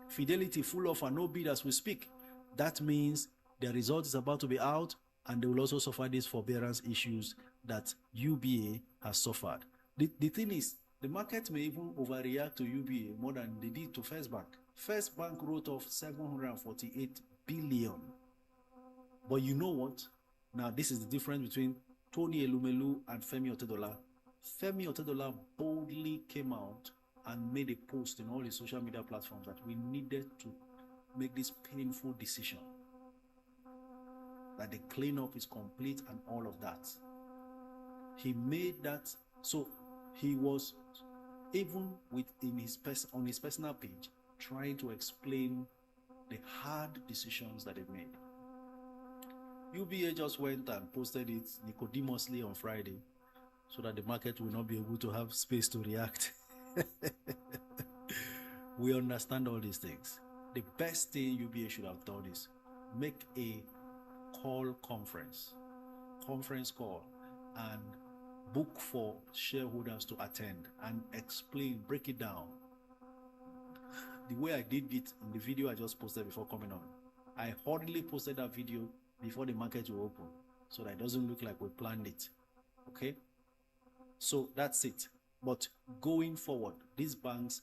Fidelity full offer, no bid as we speak. That means the result is about to be out and they will also suffer these forbearance issues that UBA has suffered. The thing is, the market may even overreact to UBA more than they did to First Bank. First Bank wrote off 748 billion. But you know what? Now, this is the difference between Tony Elumelu and Femi Otedola. Femi Otedola boldly came out and made a post in all his social media platforms that we needed to make this painful decision, that the cleanup is complete and all of that. He made that, so he was even on his personal page trying to explain the bad decisions that they've made. UBA just went and posted it Nicodemously on Friday so that the market will not be able to have space to react. We understand all these things. The best thing UBA should have done is make a conference call, and book for shareholders to attend and explain, break it down. The way I did it in the video I just posted before coming on, I hurriedly posted that video before the market will open so that it doesn't look like we planned it. Okay, so that's it. But going forward, these banks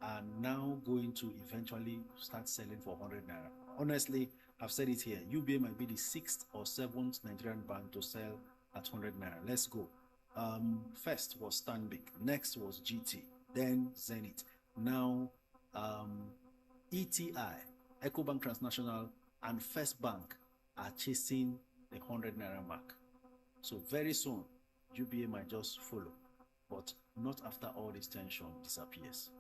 are now going to eventually start selling for 100 naira. Honestly, I've said it here, UBA might be the 6th or 7th Nigerian bank to sell at 100 naira. Let's go. First was Stanbic, next was GT, then Zenith. Now ETI, EcoBank Transnational, and First Bank are chasing the 100 naira mark. So very soon, UBA might just follow, but not after all this tension disappears.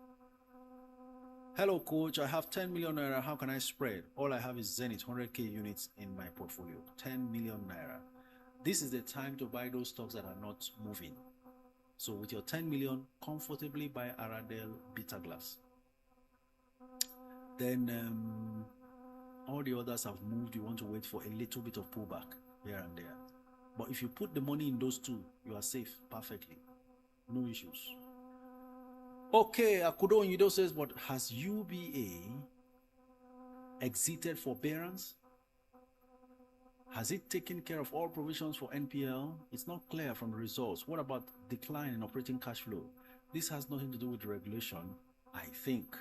Hello coach, I have 10 million naira. How can I spread? All I have is Zenith 100k units in my portfolio. 10 million naira. This is the time to buy those stocks that are not moving. So with your 10 million, comfortably buy Aradel Bitter Glass. Then all the others have moved. You want to wait for a little bit of pullback here and there. But if you put the money in those two, you are safe perfectly. No issues. Okay, Akudo Onyido says, but has UBA exited forbearance? Has it taken care of all provisions for NPL? It's not clear from the results. What about decline in operating cash flow? This has nothing to do with the regulation, I think.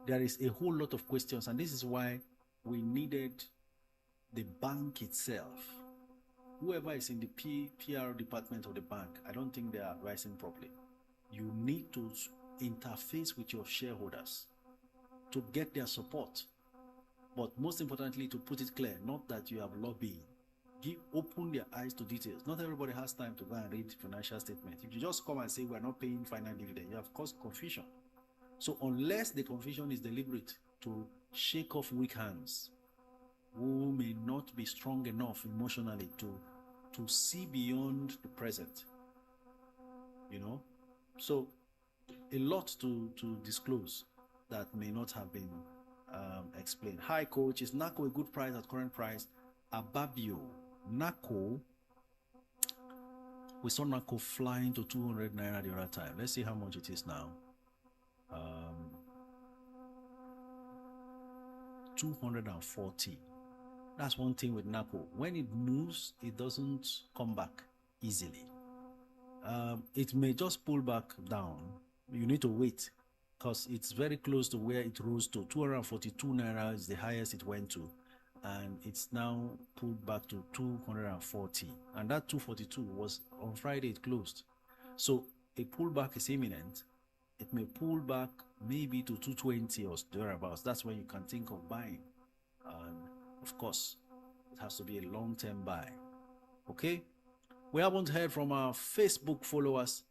There is a whole lot of questions, and this is why we needed the bank itself. Whoever is in the PR department of the bank, I don't think they are advising properly. You need to interface with your shareholders to get their support. But most importantly, to put it clear, not that you have lobbying. Open their eyes to details. Not everybody has time to go and read financial statements. If you just come and say we're not paying final dividend, you have caused confusion. So unless the confusion is deliberate to shake off weak hands who may not be strong enough emotionally to see beyond the present, you know, so a lot to disclose that may not have been explained. Hi coach, is NACO a good price at current price? Ababio, NACO, we saw NACO flying to 200 naira the other time. Let's see how much it is now. 240. That's one thing with NACO. When it moves, it doesn't come back easily. It may just pull back down. You need to wait because it's very close to where it rose to. 242 naira is the highest it went to, and it's now pulled back to 240. And that 242 was on Friday, it closed. So a pullback is imminent. It may pull back maybe to 220 or thereabouts. That's when you can think of buying. And of course, it has to be a long-term buy. Okay? We haven't heard from our Facebook followers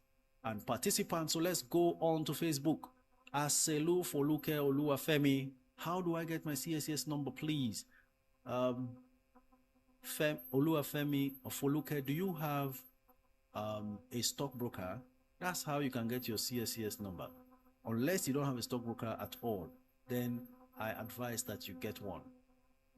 and participants, so let's go on to Facebook. Aselu Foluke Oluwafemi, how do I get my CSCS number, please? Oluwafemi or Foluke, do you have a stockbroker? That's how you can get your CSCS number. Unless you don't have a stockbroker at all, then I advise that you get one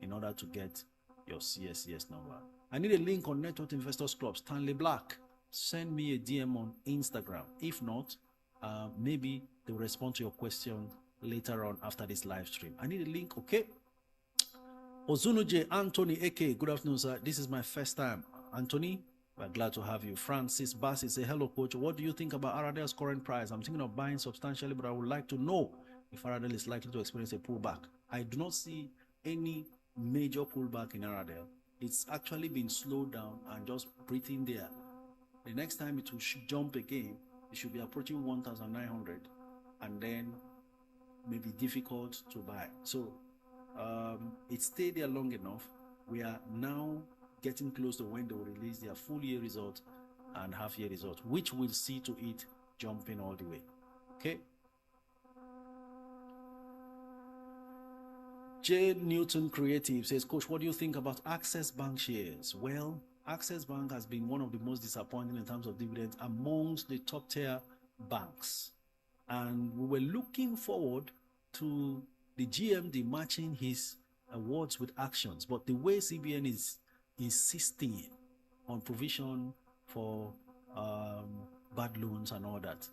in order to get your CSCS number. I need a link on Network Investors Club, Stanley Black. Send me a DM on Instagram. If not, maybe they'll respond to your question later on after this live stream. I need a link, okay? Ozunuje Anthony Eke, good afternoon, sir. This is my first time. Anthony, we're glad to have you. Francis Bassi say, hello, coach. What do you think about Aradel's current price? I'm thinking of buying substantially, but I would like to know if Aradel is likely to experience a pullback. I do not see any major pullback in Aradel. It's actually been slowed down and just breathing there. The next time it will jump again, it should be approaching 1,900 and then maybe difficult to buy. So it stayed there long enough. We are now getting close to when they will release their full year result and half year result, which will see to it jumping all the way. Okay. J. Newton Creative says, Coach, what do you think about Access Bank shares? Well, Access Bank has been one of the most disappointing in terms of dividends amongst the top tier banks. And we were looking forward to the GMD matching his words with actions. But the way CBN is insisting on provision for bad loans and all that,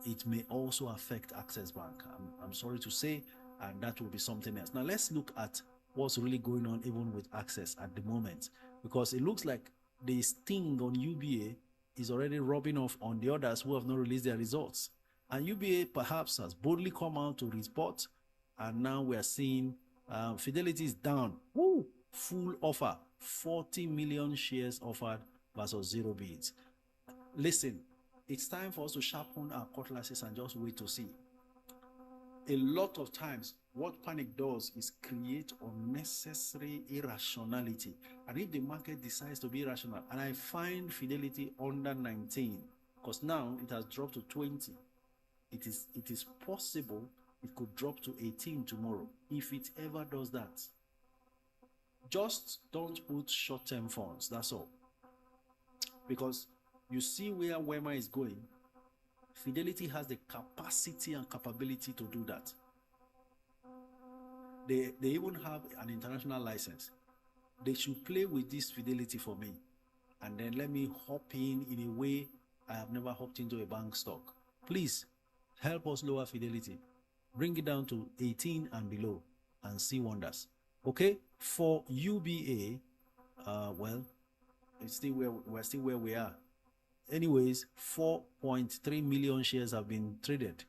it may also affect Access Bank. I'm sorry to say, and that will be something else. Now let's look at what's really going on even with Access at the moment, because it looks like the sting on UBA is already rubbing off on the others who have not released their results. And UBA perhaps has boldly come out to report, and now we are seeing Fidelity is down. Woo! Full offer, 40 million shares offered versus 0 bids. Listen, it's time for us to sharpen our cutlasses and just wait to see. A lot of times, what panic does is create unnecessary irrationality. And if the market decides to be irrational, and I find Fidelity under 19, because now it has dropped to 20, it is possible it could drop to 18 tomorrow, if it ever does that. Just don't put short-term funds, that's all. Because you see where Wema is going. Fidelity has the capacity and capability to do that. They even have an international license. They should play with this Fidelity for me, and then let me hop in a way I have never hopped into a bank stock. Please help us lower Fidelity. Bring it down to 18 and below and see wonders. Okay, for UBA, well, we're still where we are. Anyways, 4.3 million shares have been traded.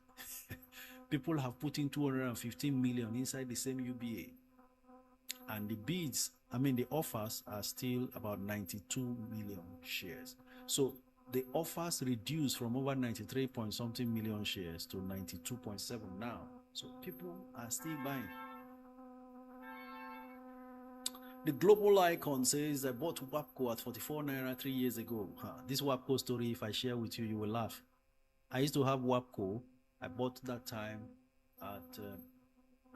People have put in 215 million inside the same UBA. And the bids, the offers are still about 92 million shares. So the offers reduced from over 93 point something million shares to 92.7 now. So people are still buying. The global icon says, I bought WAPCO at 44 naira 3 years ago. This WAPCO story, if I share with you, you will laugh. I used to have WAPCO. I bought that time at,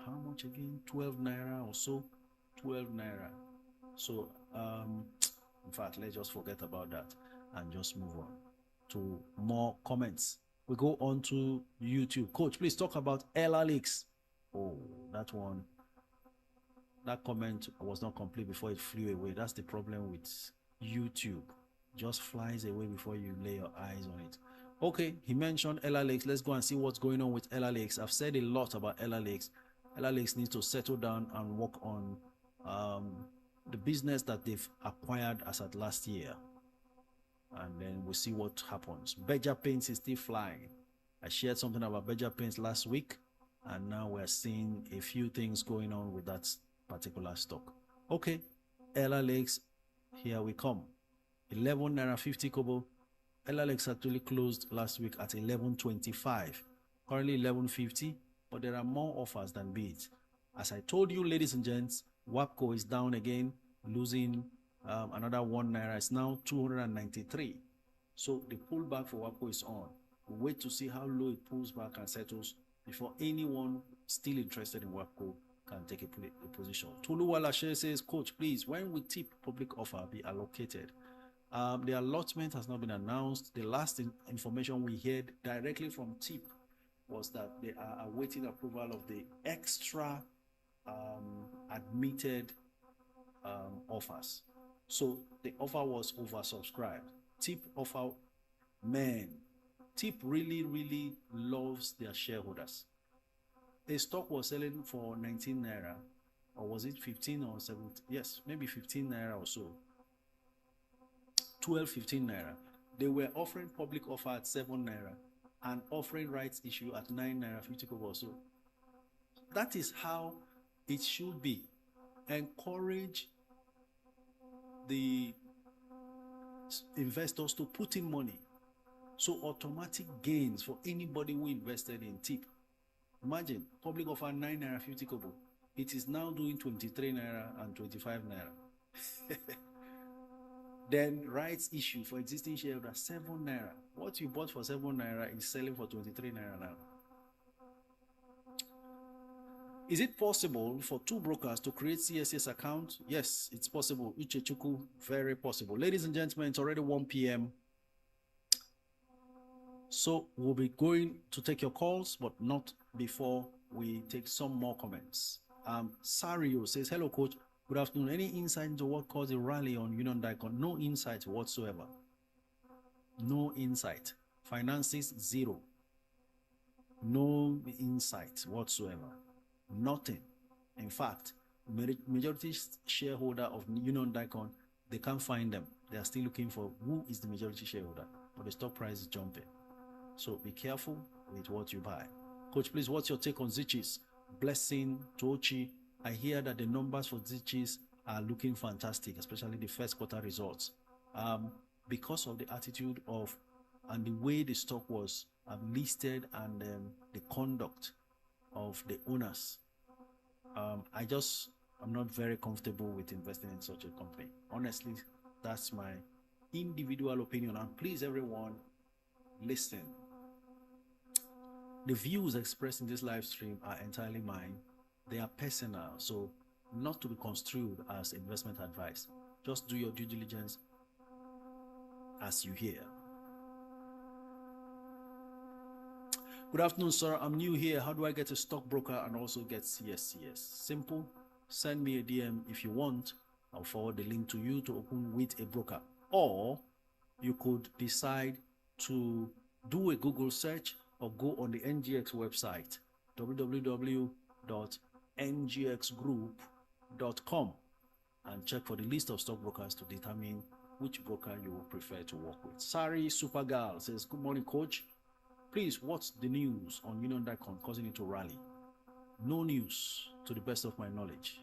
how much again? 12 naira or so. 12 naira. So, in fact, let's just forget about that and just move on to more comments. We go on to YouTube. Coach, please talk about Ella Leaks. Oh, that one. That comment was not complete before it flew away. That's the problem with YouTube. Just flies away before you lay your eyes on it. Okay, he mentioned Ella Lakes. Let's go and see what's going on with Ella Lakes. I've said a lot about Ella Lakes. Ella Lakes needs to settle down and work on the business that they've acquired as at last year. And then we'll see what happens. Beja Paints is still flying. I shared something about Beja Paints last week, and now we're seeing a few things going on with that particular stock. Okay, Ella Lakes, here we come. 11 naira 50 kobo. Ella Lakes actually closed last week at 11.25, currently 11.50, but there are more offers than bids. As I told you, ladies and gents, WAPCO is down again, losing another 1 naira. It's now 293. So the pullback for WAPCO is on. We'll wait to see how low it pulls back and settles before anyone still interested in WAPCO can take a position. Tuluwala says, Coach, please, when will TIP public offer be allocated? The allotment has not been announced. The last information we heard directly from TIP was that they are awaiting approval of the extra admitted offers. So the offer was oversubscribed. TIP offer, man, TIP really, really loves their shareholders. The stock was selling for 19 naira, or was it 15 or 17? Yes, maybe 15 naira or so. 12, 15 naira. They were offering public offer at 7 naira and offering rights issue at 9 naira 50 kobo or so. That is how it should be. Encourage the investors to put in money. So automatic gains for anybody who invested in TIP. Imagine, public offer 9 naira 50 kobo. It is now doing 23 naira and 25 naira. Then rights issue for existing shareholders 7 naira. What you bought for 7 naira is selling for 23 naira now. Is it possible for two brokers to create CSS account? Yes, it's possible. Uchechuku, very possible. Ladies and gentlemen, it's already 1 p.m. So we'll be going to take your calls, but not before we take some more comments. Sario says, hello, coach. Good afternoon. Any insight into what caused a rally on Union Daikon? No insight whatsoever. No insight. Finances, zero. No insight whatsoever. Nothing. In fact, majority shareholder of Union Daikon, they can't find them. They are still looking for who is the majority shareholder, but the stock price is jumping. So be careful with what you buy. Coach, please, what's your take on Zichis? Blessing, Tochi. I hear that the numbers for Zichis are looking fantastic, especially the first quarter results. Because of the attitude of and the way the stock was listed and the conduct of the owners, I'm not very comfortable with investing in such a company. Honestly, that's my individual opinion. And please, everyone, listen. The views expressed in this live stream are entirely mine. They are personal, so not to be construed as investment advice. Just do your due diligence as you hear. Good afternoon, sir. I'm new here. How do I get a stockbroker and also get CSCS? Simple. Send me a DM if you want. I'll forward the link to you to open with a broker. Or you could decide to do a Google search or go on the NGX website, www.ngxgroup.com, and check for the list of stockbrokers to determine which broker you will prefer to work with. Sari Supergal says, good morning, coach. Please, what's the news on Union Daikon causing it to rally? No news, to the best of my knowledge.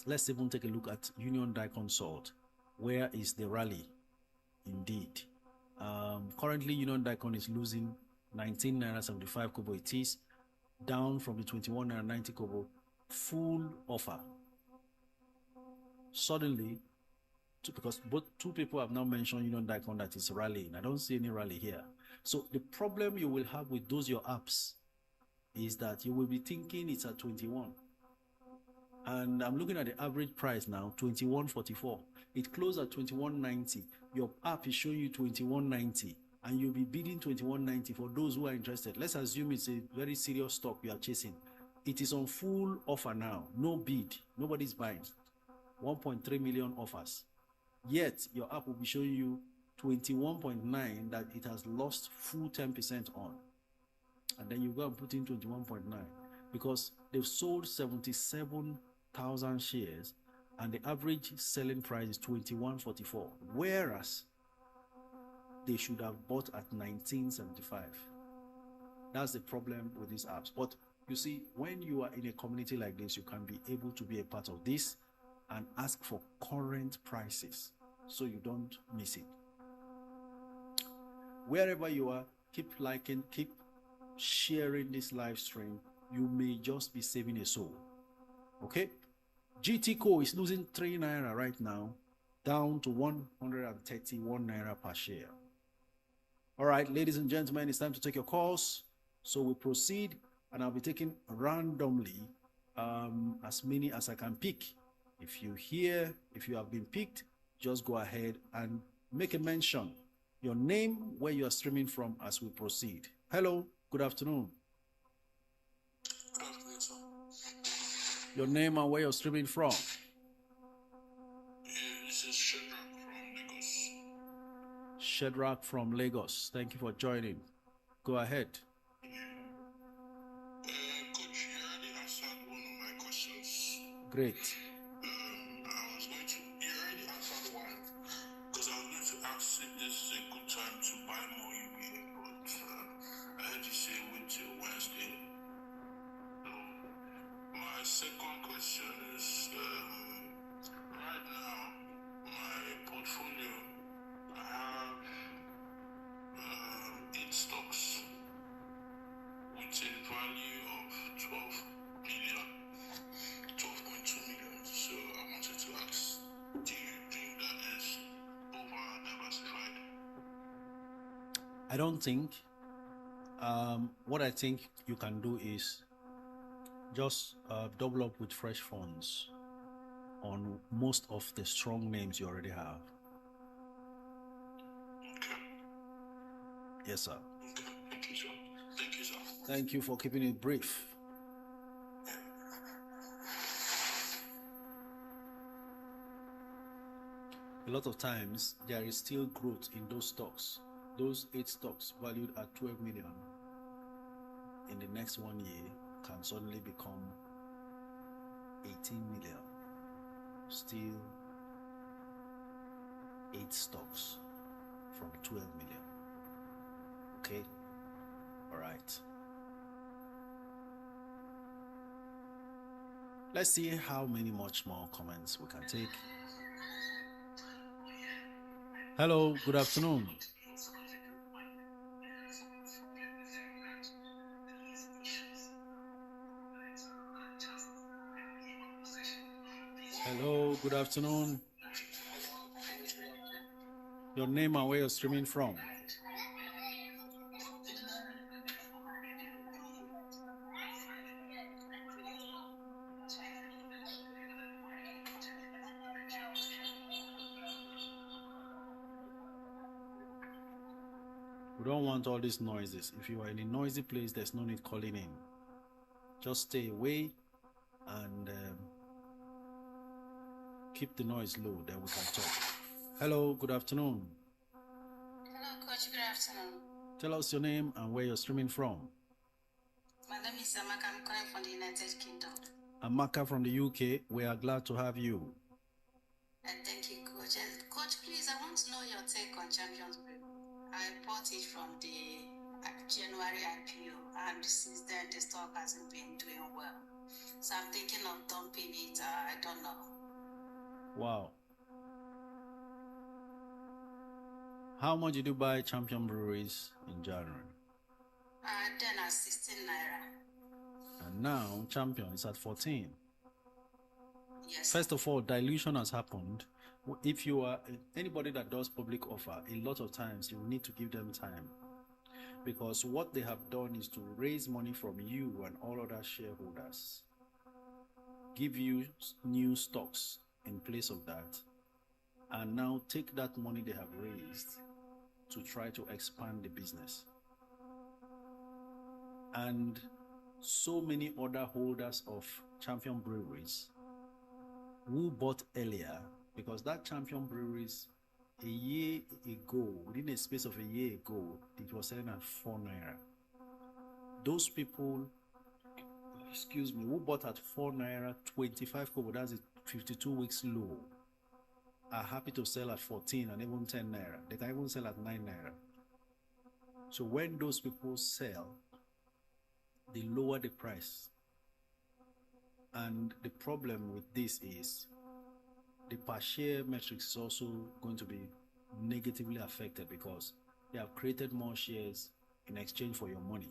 Let's even take a look at Union Daikon Salt. Where is the rally? Indeed. Currently, Union Daikon is losing 19 naira 75 kobo. It is down from the 21 naira 90 kobo. Full offer. Suddenly, because two people have now mentioned Union Daikon that is rallying. I don't see any rally here. So the problem you will have with those your apps is that you will be thinking it's at 21. And I'm looking at the average price now, 21.44. It closed at 21.90. Your app is showing you 21.90, and you'll be bidding 21.90 for those who are interested. Let's assume it's a very serious stock you are chasing. It is on full offer now, no bid, nobody's buying. 1.3 million offers. Yet your app will be showing you 21.9 that it has lost full 10% on. And then you go and put in 21.9 because they've sold 77,000 shares and the average selling price is 21.44, whereas they should have bought at 19.75. That's the problem with these apps. But you see, when you are in a community like this, you can be able to be a part of this and ask for current prices so you don't miss it. Wherever you are, keep liking, keep sharing this live stream. You may just be saving a soul. Okay? GTCO is losing 3 naira right now, down to 131 naira per share. All right, ladies and gentlemen, it's time to take your calls. So we proceed, and I'll be taking randomly as many as I can pick. If you have been picked, just go ahead and make a mention, your name, where you are streaming from as we proceed. Hello, good afternoon. Good afternoon, sir. Your name and where you're streaming from. This is Shadrach from Lagos. Shadrach from Lagos. Thank you for joining. Go ahead. Coach, you already answered one of my questions. Great. You already answered one, because I was going to ask if this is a good time to buy more UBA, but I heard you say wait till Wednesday. My second question is, right now, my portfolio, I have 8 stocks with a value of 12 million, 12.2 million. So I wanted to ask, do you think that is over diversified? I don't think. What I think you can do is just double up with fresh funds on most of the strong names you already have. Okay. Yes, sir. Okay. Thank you, sir. Thank you, sir. Thank you for keeping it brief. A lot of times there is still growth in those stocks. Those 8 stocks valued at 12 million in the next 1 year can suddenly become 18 million. Still 8 stocks from 12 million. Okay? All right. Let's see how many much more comments we can take. Hello, good afternoon. Hello, good afternoon. Your name and where you're streaming from. We don't want all these noises. If you are in a noisy place, there's no need calling in. Just stay away and keep the noise low, then we can talk. Hello, good afternoon. Hello, Coach. Good afternoon. Tell us your name and where you're streaming from. My name is Amaka. I'm calling from the United Kingdom. Amaka from the UK. We are glad to have you. And thank you, Coach. Coach, please, I want to know your take on Champions Group. I bought it from the January IPO, and since then the stock hasn't been doing well. So I'm thinking of dumping it. I don't know. Wow. How much did you buy Champion Breweries in January? Then at 16 naira. And now Champion is at 14. Yes. First of all, dilution has happened. If you are anybody that does public offer, a lot of times you need to give them time, because what they have done is to raise money from you and all other shareholders, give you new stocks in place of that, and now take that money they have raised to try to expand the business. And so many other holders of Champion Breweries who bought earlier, because that Champion Breweries a year ago, within a space of a year ago, it was selling at 4 naira. Those people, who bought at 4 naira, 25 kobo, that's a 52 weeks low, are happy to sell at 14 and even 10 naira. They can even sell at 9 naira. So when those people sell, they lower the price. And the problem with this is the per share metrics is also going to be negatively affected, because they have created more shares in exchange for your money.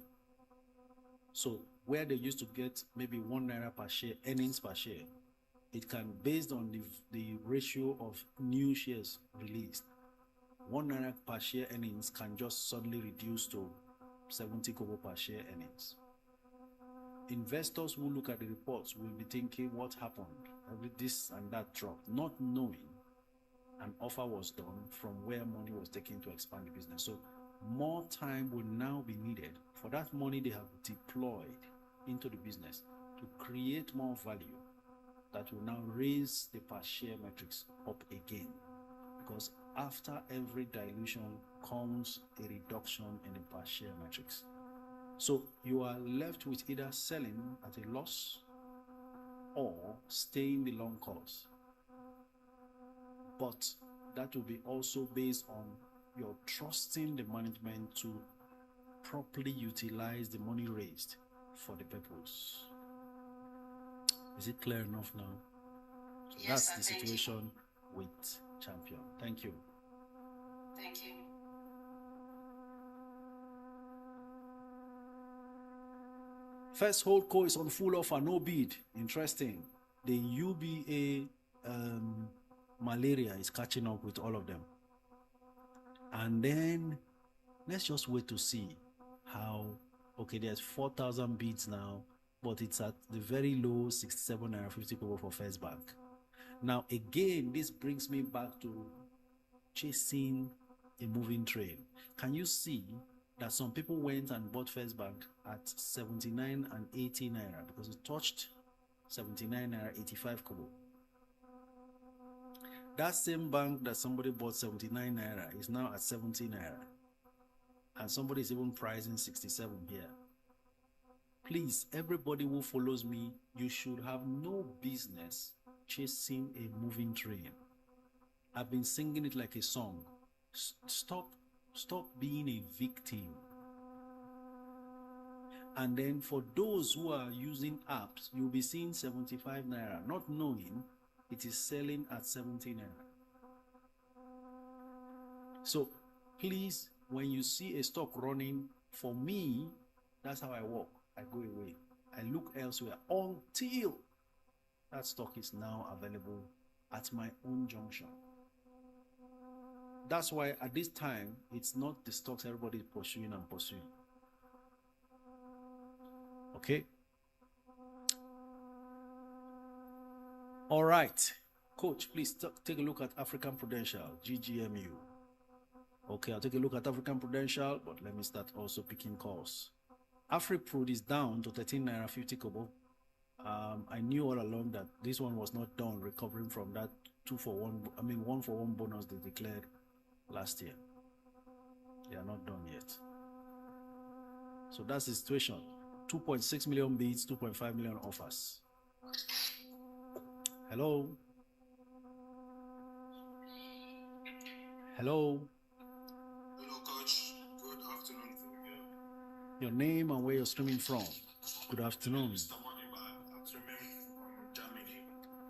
So where they used to get maybe 1 naira per share, earnings per share, it can, based on the ratio of new shares released, 1 naira per share earnings can just suddenly reduce to 70 kobo per share earnings. Investors who look at the reports will be thinking, what happened? This and that dropped, not knowing an offer was done from where money was taken to expand the business. So more time will now be needed for that money they have deployed into the business to create more value that will now raise the per share metrics up again. Because after every dilution comes a reduction in the per share metrics. So you are left with either selling at a loss or staying the long course. But that will be also based on your trusting the management to properly utilize the money raised for the purpose. Is it clear enough now? So Yes, that's sir, the situation with Champion. Thank you. Thank you. First holdco is on full offer, no bid. Interesting. The UBA malaria is catching up with all of them. And then let's just wait to see how Okay, there's 4,000 bids now, but it's at the very low 67 naira 50 kobo for First Bank. Now again, this brings me back to chasing a moving train. Can you see that some people went and bought First Bank at 79 and 80 naira because it touched 79 naira 85 kobo? That same bank that somebody bought 79 naira is now at 70 naira, and somebody is even pricing 67 here. Please, everybody who follows me, you should have no business chasing a moving train. I've been singing it like a song. Stop being a victim. And then for those who are using apps, you'll be seeing 75 naira, not knowing it is selling at 70 naira. So please, when you see a stock running, for me, that's how I walk. I go away. I look elsewhere until that stock is now available at my own junction. That's why at this time, it's not the stocks everybody is pursuing. Okay? All right. Coach, please take a look at African Prudential, GGMU. Okay, I'll take a look at African Prudential, but let me start also picking calls. AfriPrud is down to 13 naira 50 kobo. I knew all along that this one was not done recovering from that 1 for 1 bonus they declared last year. They are not done yet. So that's the situation. 2.6 million bids, 2.5 million offers. Hello? Hello? Hello, Coach. Good afternoon from you. Your name and where you're streaming from. Good afternoon. Mr. Money, I'm streaming from Germany.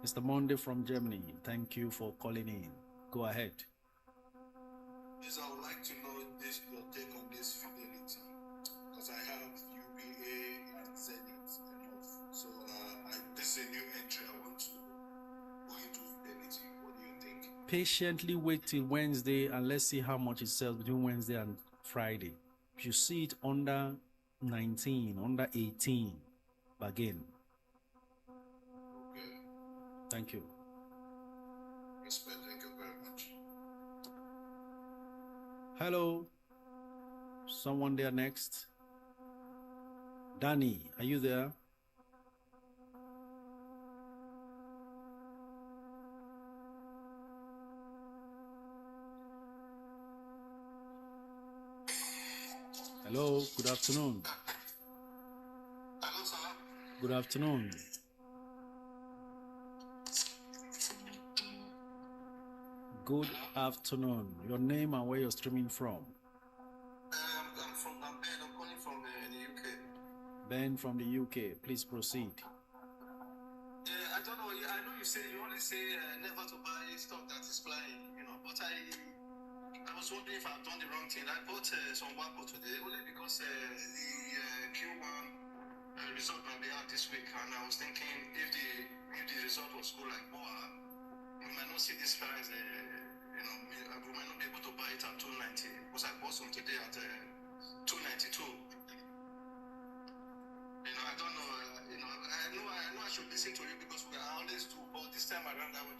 Mr. Monday from Germany. Thank you for calling in. Go ahead. Yes, I would like to know your take on this fidelity, because I have UBA and Zenith enough. So this is a new entry. I want to go into fidelity. What do you think? Patiently wait till Wednesday and let's see how much it sells between Wednesday and Friday. If you see it under 19, under 18, bargain. Okay. Thank you. Respect. Thank you very much. Hello. Someone there next. Danny, are you there? Hello, good afternoon. Hello, sir. Good afternoon. Good afternoon. Your name and where you're streaming from? I'm Ben. I'm calling from the UK. Ben from the UK. Please proceed. I don't know. I know you only say never to buy stock that is flying, but I was wondering if I've done the wrong thing. I bought some Wapo today only because the Q1 result might be out this week, and I was thinking if the result was good like Boa, we might not see this price. We might not be able to buy it at 290 because I bought some today at 292. I don't know. I know I should listen to you because we are honest too. But this time around, I was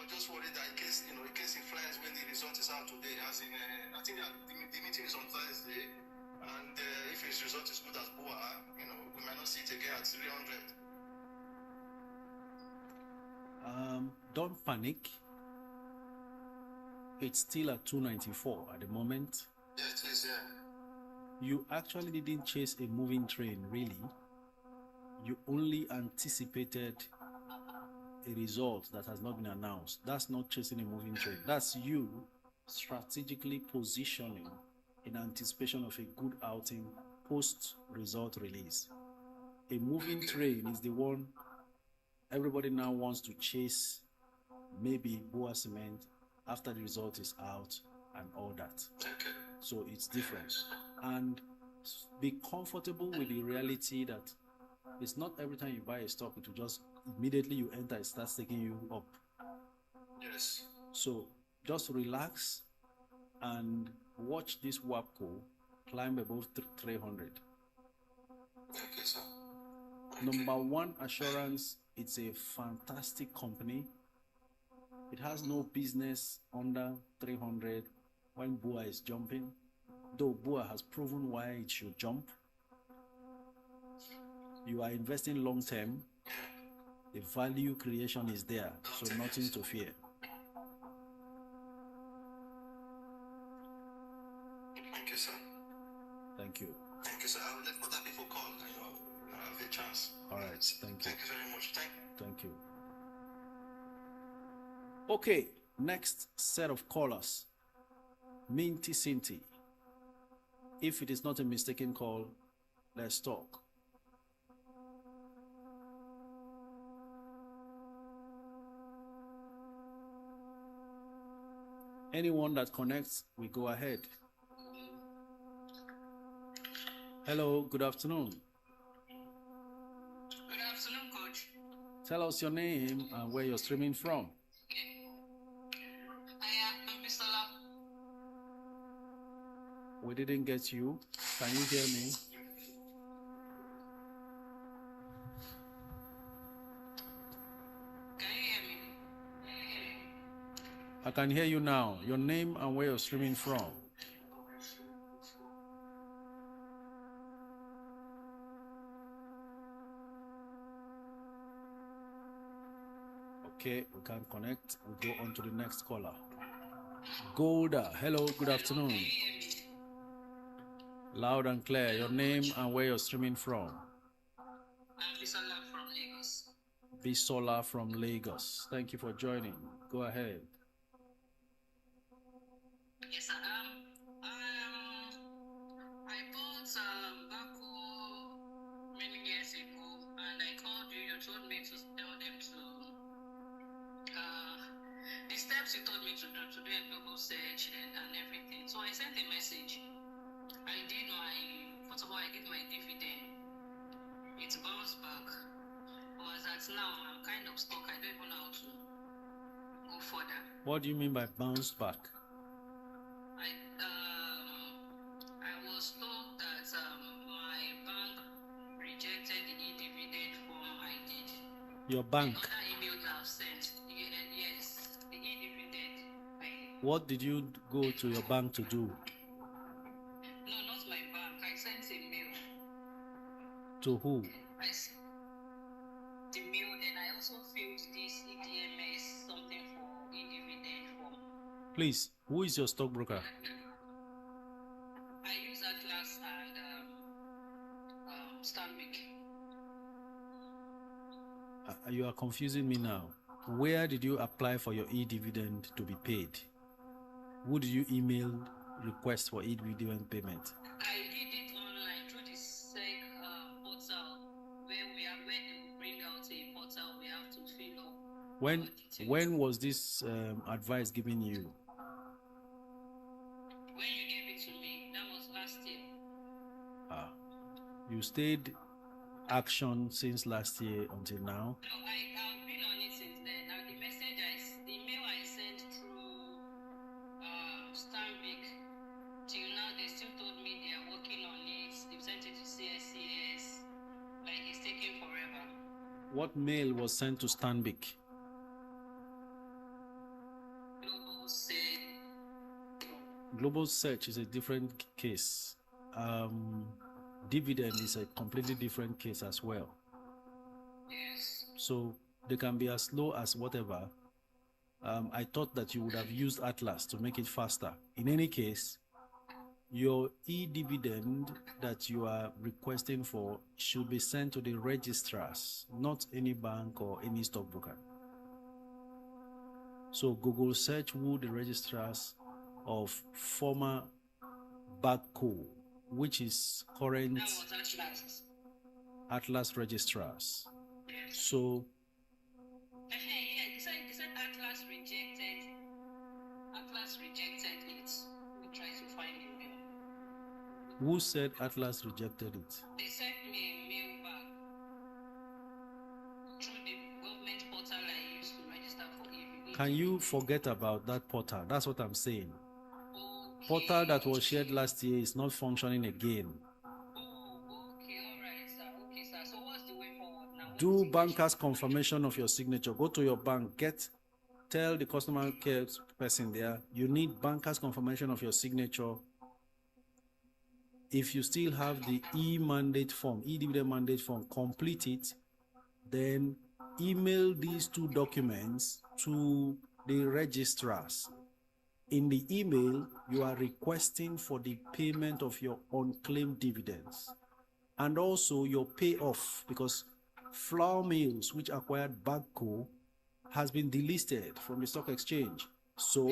just worried that in case it flies when the result is out today. As in, I think the meeting is on Thursday, and if his result is good as Boa, we might not see it again at 300. Don't panic. It's still at 294 at the moment. Yeah, it is. Yeah. You actually didn't chase a moving train, really. You only anticipated a result that has not been announced. That's not chasing a moving train. That's you strategically positioning in anticipation of a good outing post-result release. A moving train is the one everybody now wants to chase, maybe Boa Cement after the result is out and all that. Okay. So it's different. And be comfortable with the reality that it's not every time you buy a stock, it will just immediately you enter, it starts taking you up. Yes. So just relax and watch this WAPCO climb above 300. Okay, sir. Number one assurance, it's a fantastic company. It has no business under 300 when BOA is jumping, though BOA has proven why it should jump. You are investing long term, the value creation is there, so nothing to fear. Thank you, sir. Thank you. Thank you, sir. I will let other people call. Have a chance. All right, thank you. Thank you very much. Thank you. Okay, next set of callers. Minty Cinty. If it is not a mistaken call, let's talk. Anyone that connects, we go ahead. Hello, good afternoon. Good afternoon, Coach. Tell us your name and where you're streaming from. I am Bisola. We didn't get you. Can you hear me? Can you hear me? I can hear you now. Your name and where you're streaming from. Okay, we can connect. We'll go on to the next caller. Golda, hello, good afternoon. Loud and clear, your name and where you're streaming from. I'm Bisola from Lagos. Bisola from Lagos. Thank you for joining. Go ahead. Yes, sir. I bought Baku many years ago, and I called you. You told me to tell them to the steps you told me to do a global search and everything. So I sent a message. I did my dividend. It bounced back. But as at now, I'm kind of stuck. I don't even know how to go further. What do you mean by bounced back? I was told that my bank rejected the e-dividend form I did. Your bank? The other email that I've sent. Yes, the e-dividend. What did you go to your bank to do? No, not my bank. I sent a mail. To who? The mail, then I also filled this EDMS something for e-dividend form. Please, who is your stockbroker? I use Atlas and Stanbic. You are confusing me now. Where did you apply for your e-dividend to be paid? Who did you email request for e-dividend payment? I did it online through the SEC portal where they bring out a portal we have to fill up. When was this advice given you? When you gave it to me, that was last year. You stayed action since last year until now? No, I've been on it since then. And the email I sent through Stanbic, till now they still told me they are working on it. They've sent it to CSCS. Like it's taking forever. What mail was sent to Stanbic? Global search is a different case. Dividend is a completely different case as well. Yes. So they can be as low as whatever. I thought that you would have used Atlas to make it faster. In any case, your e-dividend that you are requesting for should be sent to the registrars, not any bank or any stockbroker. So Google search who the registrars of former BACO, which is current Atlas registrars. Yes. So Yeah, they said Atlas rejected it. We tried to find it. who said Atlas rejected it? They sent me a mail back through the government portal I used to register for EVD. Can you forget about that portal? That's what I'm saying. Okay. portal that was shared last year is not functioning again. Okay, all right, sir. Okay, sir. So what's the way forward now? Do banker's confirmation of your signature. Go to your bank, tell the customer care person there, you need banker's confirmation of your signature. If you still have the e-dividend mandate form, complete it, then email these two documents to the registrars. In the email, you are requesting for the payment of your unclaimed dividends and also your payoff, because Flour Mills, which acquired Bagco, has been delisted from the stock exchange. So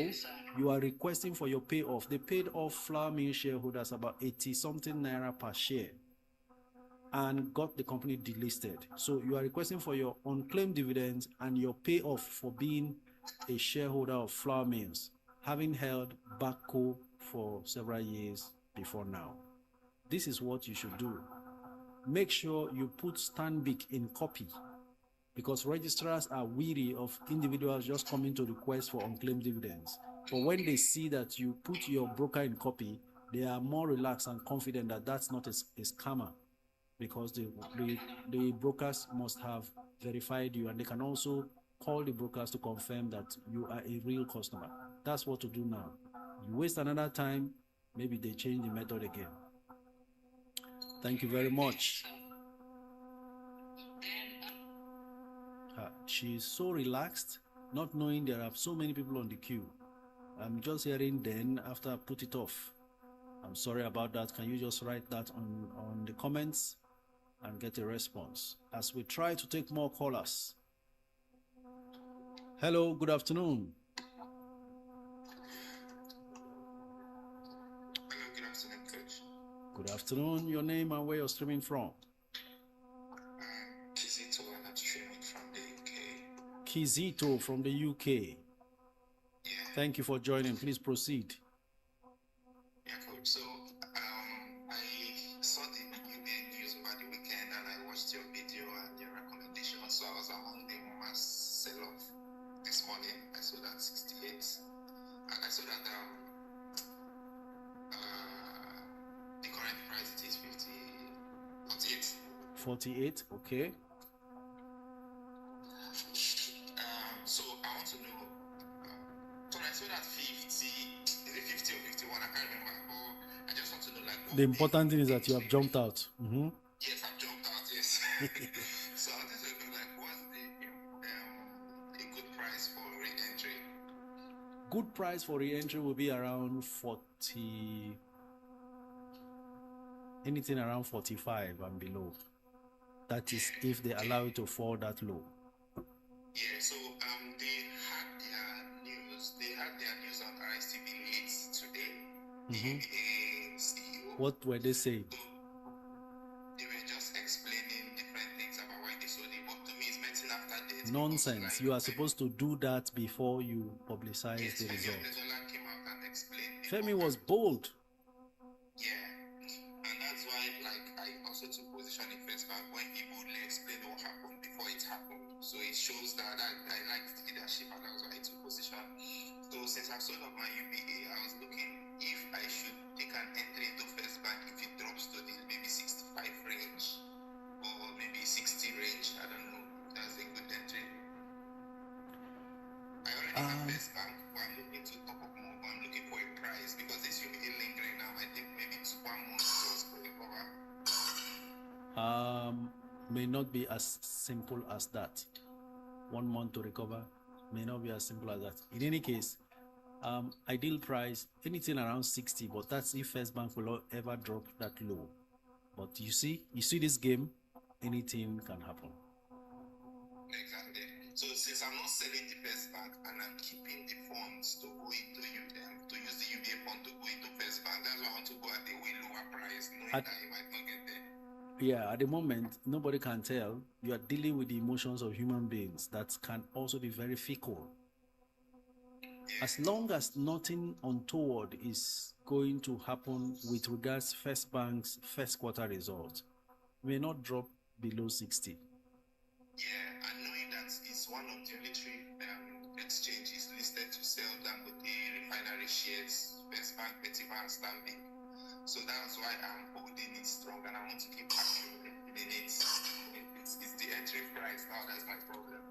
you are requesting for your payoff. They paid off Flour Mills shareholders about 80 something naira per share and got the company delisted. So you are requesting for your unclaimed dividends and your payoff for being a shareholder of Flour Mills, having held Bagco for several years before now. This is what you should do. Make sure you put Stanbic in copy, because registrars are weary of individuals just coming to request for unclaimed dividends. But when they see that you put your broker in copy, they are more relaxed and confident that that's not a scammer, because the brokers must have verified you, and they can also call the brokers to confirm that you are a real customer. That's what to do now. You waste another time, maybe they change the method again. Thank you very much. She's so relaxed, not knowing there are so many people on the queue. I'm just hearing then after I put it off. I'm sorry about that. Can you just write that on the comments and get a response as we try to take more callers? Hello, good afternoon. Hello, good afternoon, Coach. Good afternoon. Your name and where you're streaming from? Kizito, and I'm streaming from the UK. Kizito from the UK. Yeah. Thank you for joining. Please proceed. Yeah, Coach. So, I saw the UBA news over the weekend and I watched your video and your recommendation. So I was among the mass sell-off this morning. I saw that 68, and I saw that the current price it is 48. 48, okay. So I want to know. So I saw that 50. Is it 50 or 51? I can't remember. But I just want to know, like, The important thing is that you have jumped out. Yes, I've jumped out. Yes. So I just want to know, like, what's a good price for re-entry? Good price for re-entry will be around 40, anything around 45 and below. That is if they allow you to fall that low. Yeah, so they had their news on RSTV Leads today. The CEO. What were they saying? So they were just explaining different things about why they sold it. But to me, it's mentioned after that. Nonsense. You are supposed to do that before you publicize the result. Came out and explained. Femi was bold. Yeah, and that's why, like, I also took position in First Bank when he boldly explained what happened before it happened. So it shows that I liked the leadership, and that's why I took position. So since I've sold off my UBA, I was looking if I should take an entry into First Bank if it drops to the maybe 65 range or maybe 60 range. I don't know. That's a good entry. I already have First Bank, but I'm looking to top up more. But I'm looking for a price because this UBA lingering now. I think maybe it's 1 month plus to recover. May not be as simple as that. 1 month to recover may not be as simple as that. In any case, ideal price anything around 60, but that's if First Bank will ever drop that low. But you see this game, anything can happen. Exactly. So since I'm not selling the First Bank and I'm keeping the funds to go into to use the UBA fund to go into First Bank, that's why I want to go at a way lower price, knowing that you might not get there. Yeah, at the moment, nobody can tell. You are dealing with the emotions of human beings that can also be very fickle. As long as nothing untoward is going to happen with regards to First Bank's first quarter result, may not drop below 60. Yeah, and knowing that it's one of the only three Exchange is listed to sell Dangote refinery shares, First Bank, Petipa, and Stanbic. So that's why I'm holding it strong, and I want to keep accumulating it. It's the entry price now. That's my problem.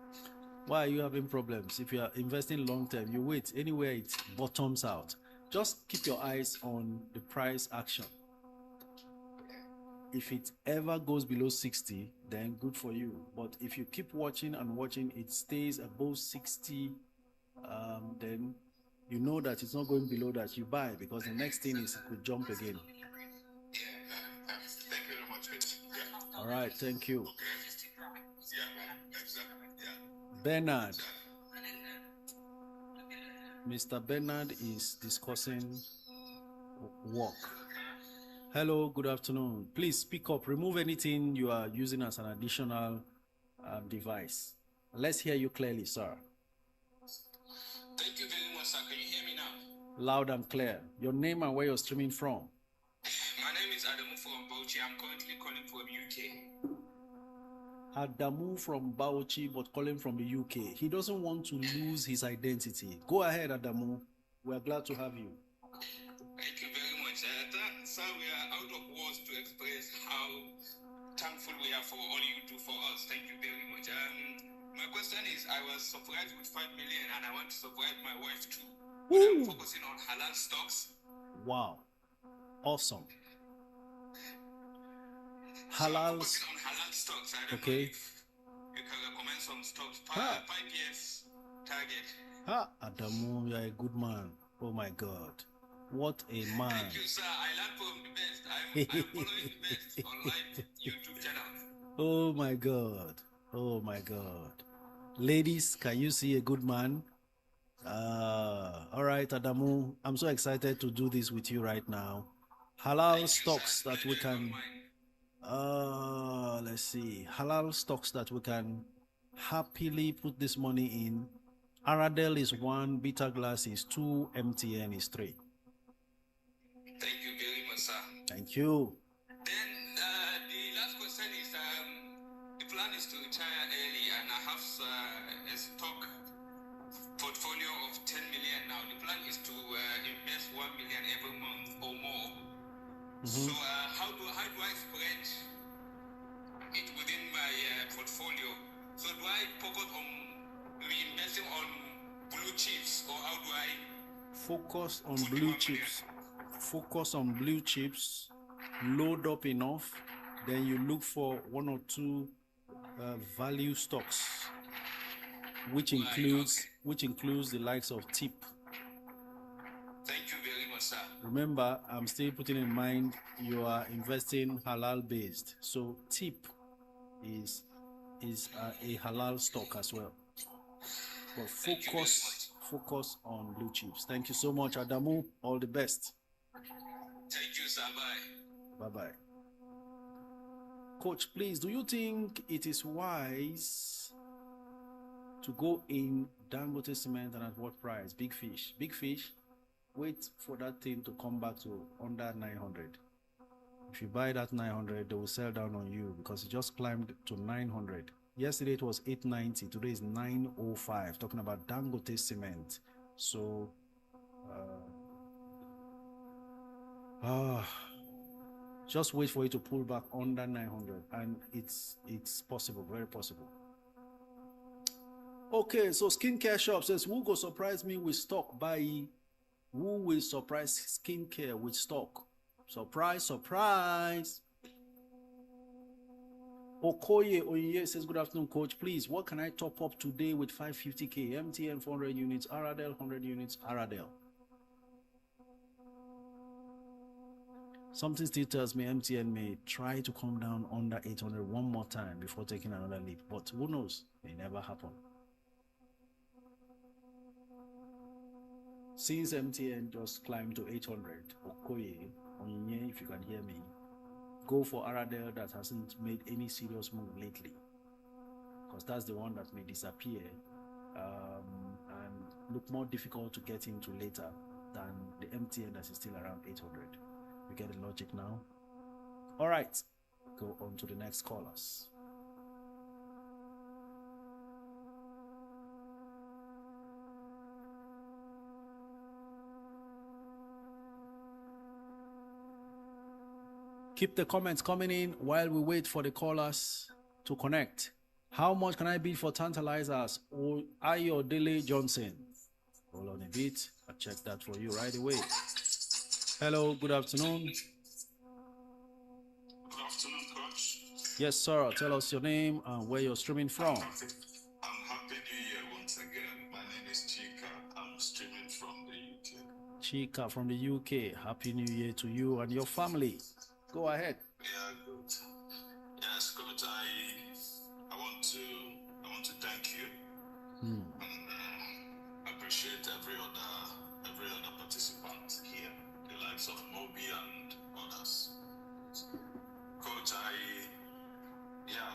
Why are you having problems? If you are investing long term, you wait anywhere it bottoms out. Just keep your eyes on the price action. If it ever goes below 60, then good for you. But if you keep watching and watching, it stays above 60, then you know that it's not going below that. You buy, because the next thing is it could jump again. Thank you very much. Yeah. All right, thank you. Yeah, exactly. Yeah. Bernard. Mr. Bernard is discussing work. Hello, good afternoon. Please speak up. Remove anything you are using as an additional device. Let's hear you clearly, sir. Thank you very much, sir. Can you hear me now? Loud and clear. Your name and where you're streaming from. My name is Adamu from Bauchi. I'm currently calling from UK. Adamu from Bauchi, but calling from the UK. He doesn't want to lose his identity. Go ahead, Adamu. We're glad to have you. Thank you very much. Sir, we are out of words to express how thankful we are for all you do for us. Thank you very much. My question is, I was surprised with 5 million, and I want to surprise my wife too. But I'm focusing on halal stocks. Wow. Awesome. So I'm Halal. focusing on halal stocks. I don't know Okay. if you can recommend some stocks. 5 Ah. years target. Adamu, you're a good man. Oh my God. What a man. Thank you, sir. I learned from the best. I'm following the best online YouTube channel. Oh my God. Oh my God. Ladies, can you see a good man? All right, Adamu. I'm so excited to do this with you right now. Halal stocks that we can. Let's see. Halal stocks that we can happily put this money in. Aradel is 1, Beta Glass is 2, MTN is 3. Thank you very much, sir. Thank you. Then the last question is, the plan is to retire early, and I have a stock portfolio of 10 million now. The plan is to invest 1 million every month or more. So how do I spread it within my portfolio? So do I focus on reinvesting on blue chips, or how do I Focus on put blue 1 chips. Focus on blue chips. Load up enough. Then you look for 1 or 2 value stocks, which includes the likes of TIP. Thank you very much, sir. Remember, I'm still putting in mind you are investing halal based. So TIP is a halal stock as well. But focus on blue chips. Thank you so much, Adamu. All the best. Thank you, sir. Bye. Bye-bye. Coach, please, do you think it is wise to go in Dangote cement, and at what price? Big fish. Big fish, wait for that thing to come back to under 900. If you buy that 900, they will sell down on you because it just climbed to 900. Yesterday it was 890. Today is 905. Talking about Dangote cement. So, just wait for it to pull back under 900, and it's possible, very possible. Okay, so skincare shop says, who go surprise me with stock buy? Who will surprise skincare with stock? Surprise, surprise. Okoye Oye says, good afternoon, coach. Please, what can I top up today with 550k? MTN 400 units, Aradel 100 units, Aradel. Something still tells me MTN may try to come down under 800 one more time before taking another leap. But who knows? It never happen. Since MTN just climbed to 800, Okoye, Onyinye, if you can hear me, go for Aradel that hasn't made any serious move lately. Because that's the one that may disappear and look more difficult to get into later than the MTN that is still around 800. You get the logic now? All right, go on to the next callers. Keep the comments coming in while we wait for the callers to connect. How much can I bid for tantalizers? Or Ayo Dele Johnson? Hold on a bit. I'll check that for you right away. Hello, good afternoon. Good afternoon, Coach. Yes, sir. Tell us your name and where you're streaming from. I'm happy New Year once again. My name is Chika. I'm streaming from the UK. Chika from the UK. Happy New Year to you and your family. Go ahead. Yeah, good. Yes, Coach. I want to thank you and appreciate every other participant here, the likes of Moby and others. Coach,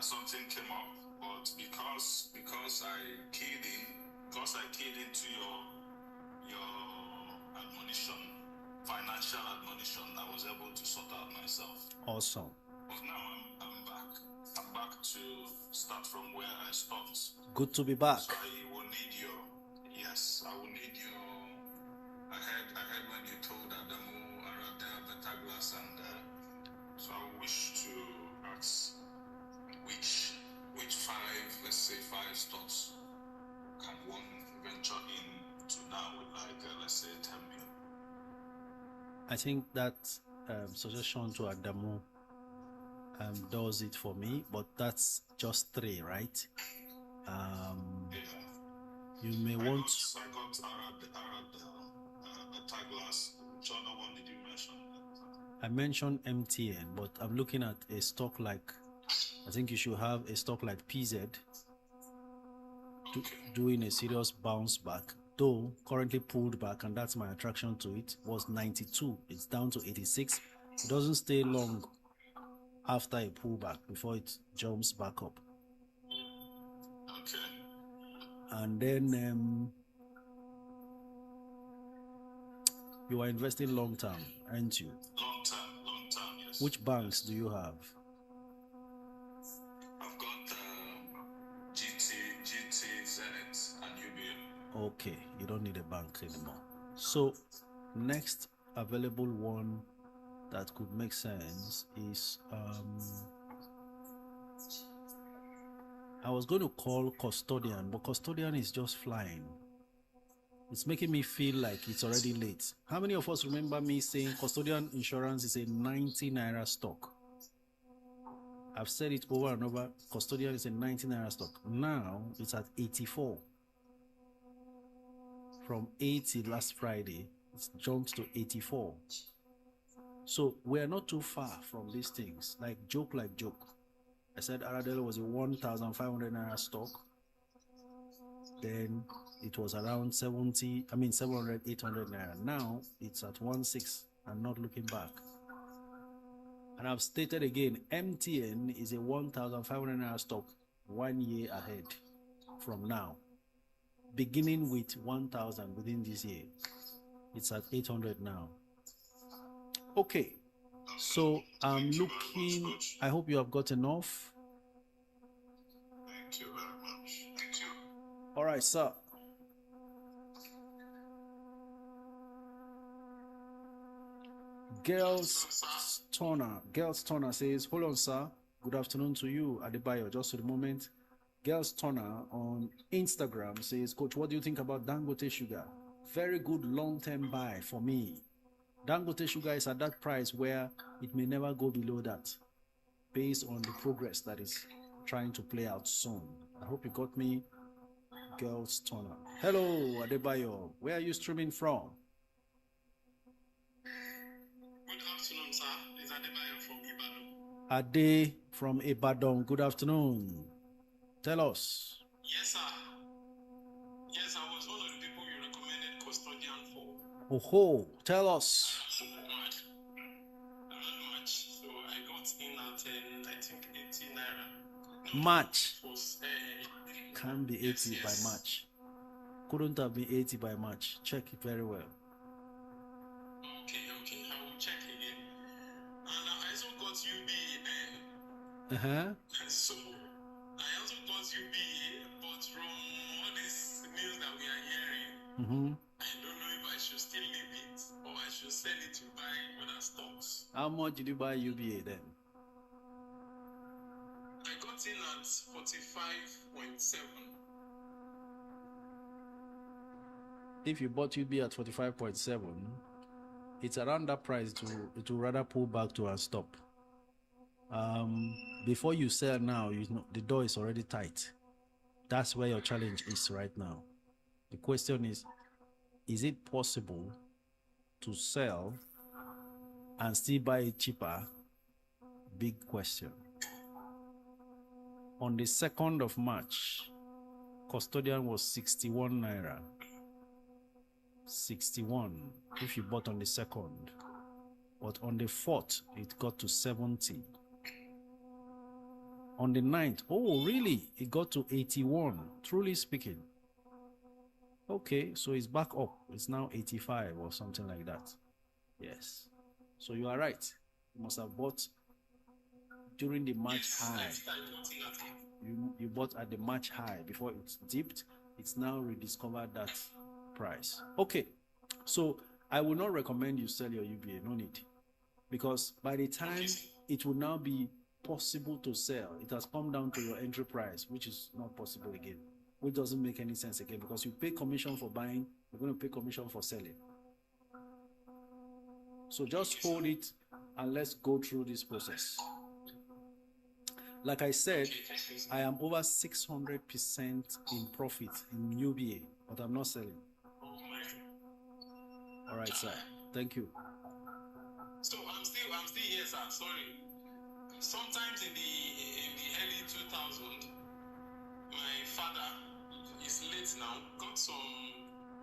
something came up, but because I keyed into your admonition, financial admonition, I was able to sort out myself. Awesome. But now I'm back. I'm back to start from where I stopped. Good to be back. So I will need your I heard when you told Adamu Arada Betaglas, and so I wish to ask which five stocks can one venture in to now with let's say 10 million. I think that suggestion to Adamu does it for me, but that's just 3, right? You may want. I got Betaglas. Which other one did you mention? I mentioned MTN, but I'm looking at a stock like. I think you should have a stock like PZ doing a serious bounce back, though currently pulled back, and that's my attraction to it. Was 92, it's down to 86. It doesn't stay long after a pullback before it jumps back up. Okay. And then you are investing long term, aren't you? Long term, yes. Which banks do you have? I've got GT, Zenith, and UBM. Okay, you don't need a bank anymore. So, next available one that could make sense is I was going to call Custodian, but Custodian is just flying. It's making me feel like it's already late. How many of us remember me saying Custodian Insurance is a 90 naira stock? I've said it over and over. Custodian is a 90 naira stock. Now it's at 84. From 80 last Friday, it's jumped to 84. So we're not too far from these things. Like joke. I said Aradel was a 1,500 naira stock. Then it was around 700, 800 naira. Now it's at 1.6 and not looking back. And I've stated again, MTN is a 1,500 naira stock 1 year ahead from now. Beginning with 1,000 within this year. It's at 800 now. Okay. So I'm looking, I hope you have got enough. Thank you very much. Thank you. All right, sir. Girls Turner says, hold on, sir. Good afternoon to you, Adebayo. Just for the moment. Girls Turner on Instagram says, Coach, what do you think about Dangote Sugar? Very good long-term buy for me. Dangote Sugar is at that price where it may never go below that, based on the progress that is trying to play out soon. I hope you got me, Girls Turner. Hello, Adebayo. Where are you streaming from? Good afternoon, sir. It's Adebayo from Ibadan. Ade from Ibadan. Good afternoon. Tell us. Yes, sir. Yes, I was one of the people you recommended Custodian for. Oh, tell us. Not much. So I got in at, I think, 80 naira. March. Was, Can be 80 by March. Couldn't have been 80 by March. Check it very well. Okay. I will check again. And I also got UBA. So I also got UBA, but from all this news that we are hearing, I don't know if I should still leave it or I should sell it to buy other stocks. How much did you buy UBA then? I got in at 45.7. If you bought UBA at 45.7, it's around that price to rather pull back to and stop. Before you sell now, you know the door is already tight. That's where your challenge is right now. The question is it possible to sell and still buy it cheaper? Big question. On the 2nd of March, custodian was 61 naira. 61 if you bought on the 2nd. But on the 4th, it got to 70. On the 9th, oh really? It got to 81, truly speaking. Okay, so it's back up. It's now 85 or something like that. Yes. So you are right. You must have bought during the March high. You bought at the March high before it dipped. It's now rediscovered that price. Okay. So I will not recommend you sell your UBA. No need. Because by the time it will now be possible to sell, it has come down to your entry price, which is not possible again. Which doesn't make any sense again, because you pay commission for buying, you're going to pay commission for selling. So just hold it and let's go through this process. Like I said, I am over 600% in profit in UBA, but I'm not selling. All right, sir. Thank you. So I'm still here, sir. Sorry. Sometimes in the early 2000s, my father is late now. Got some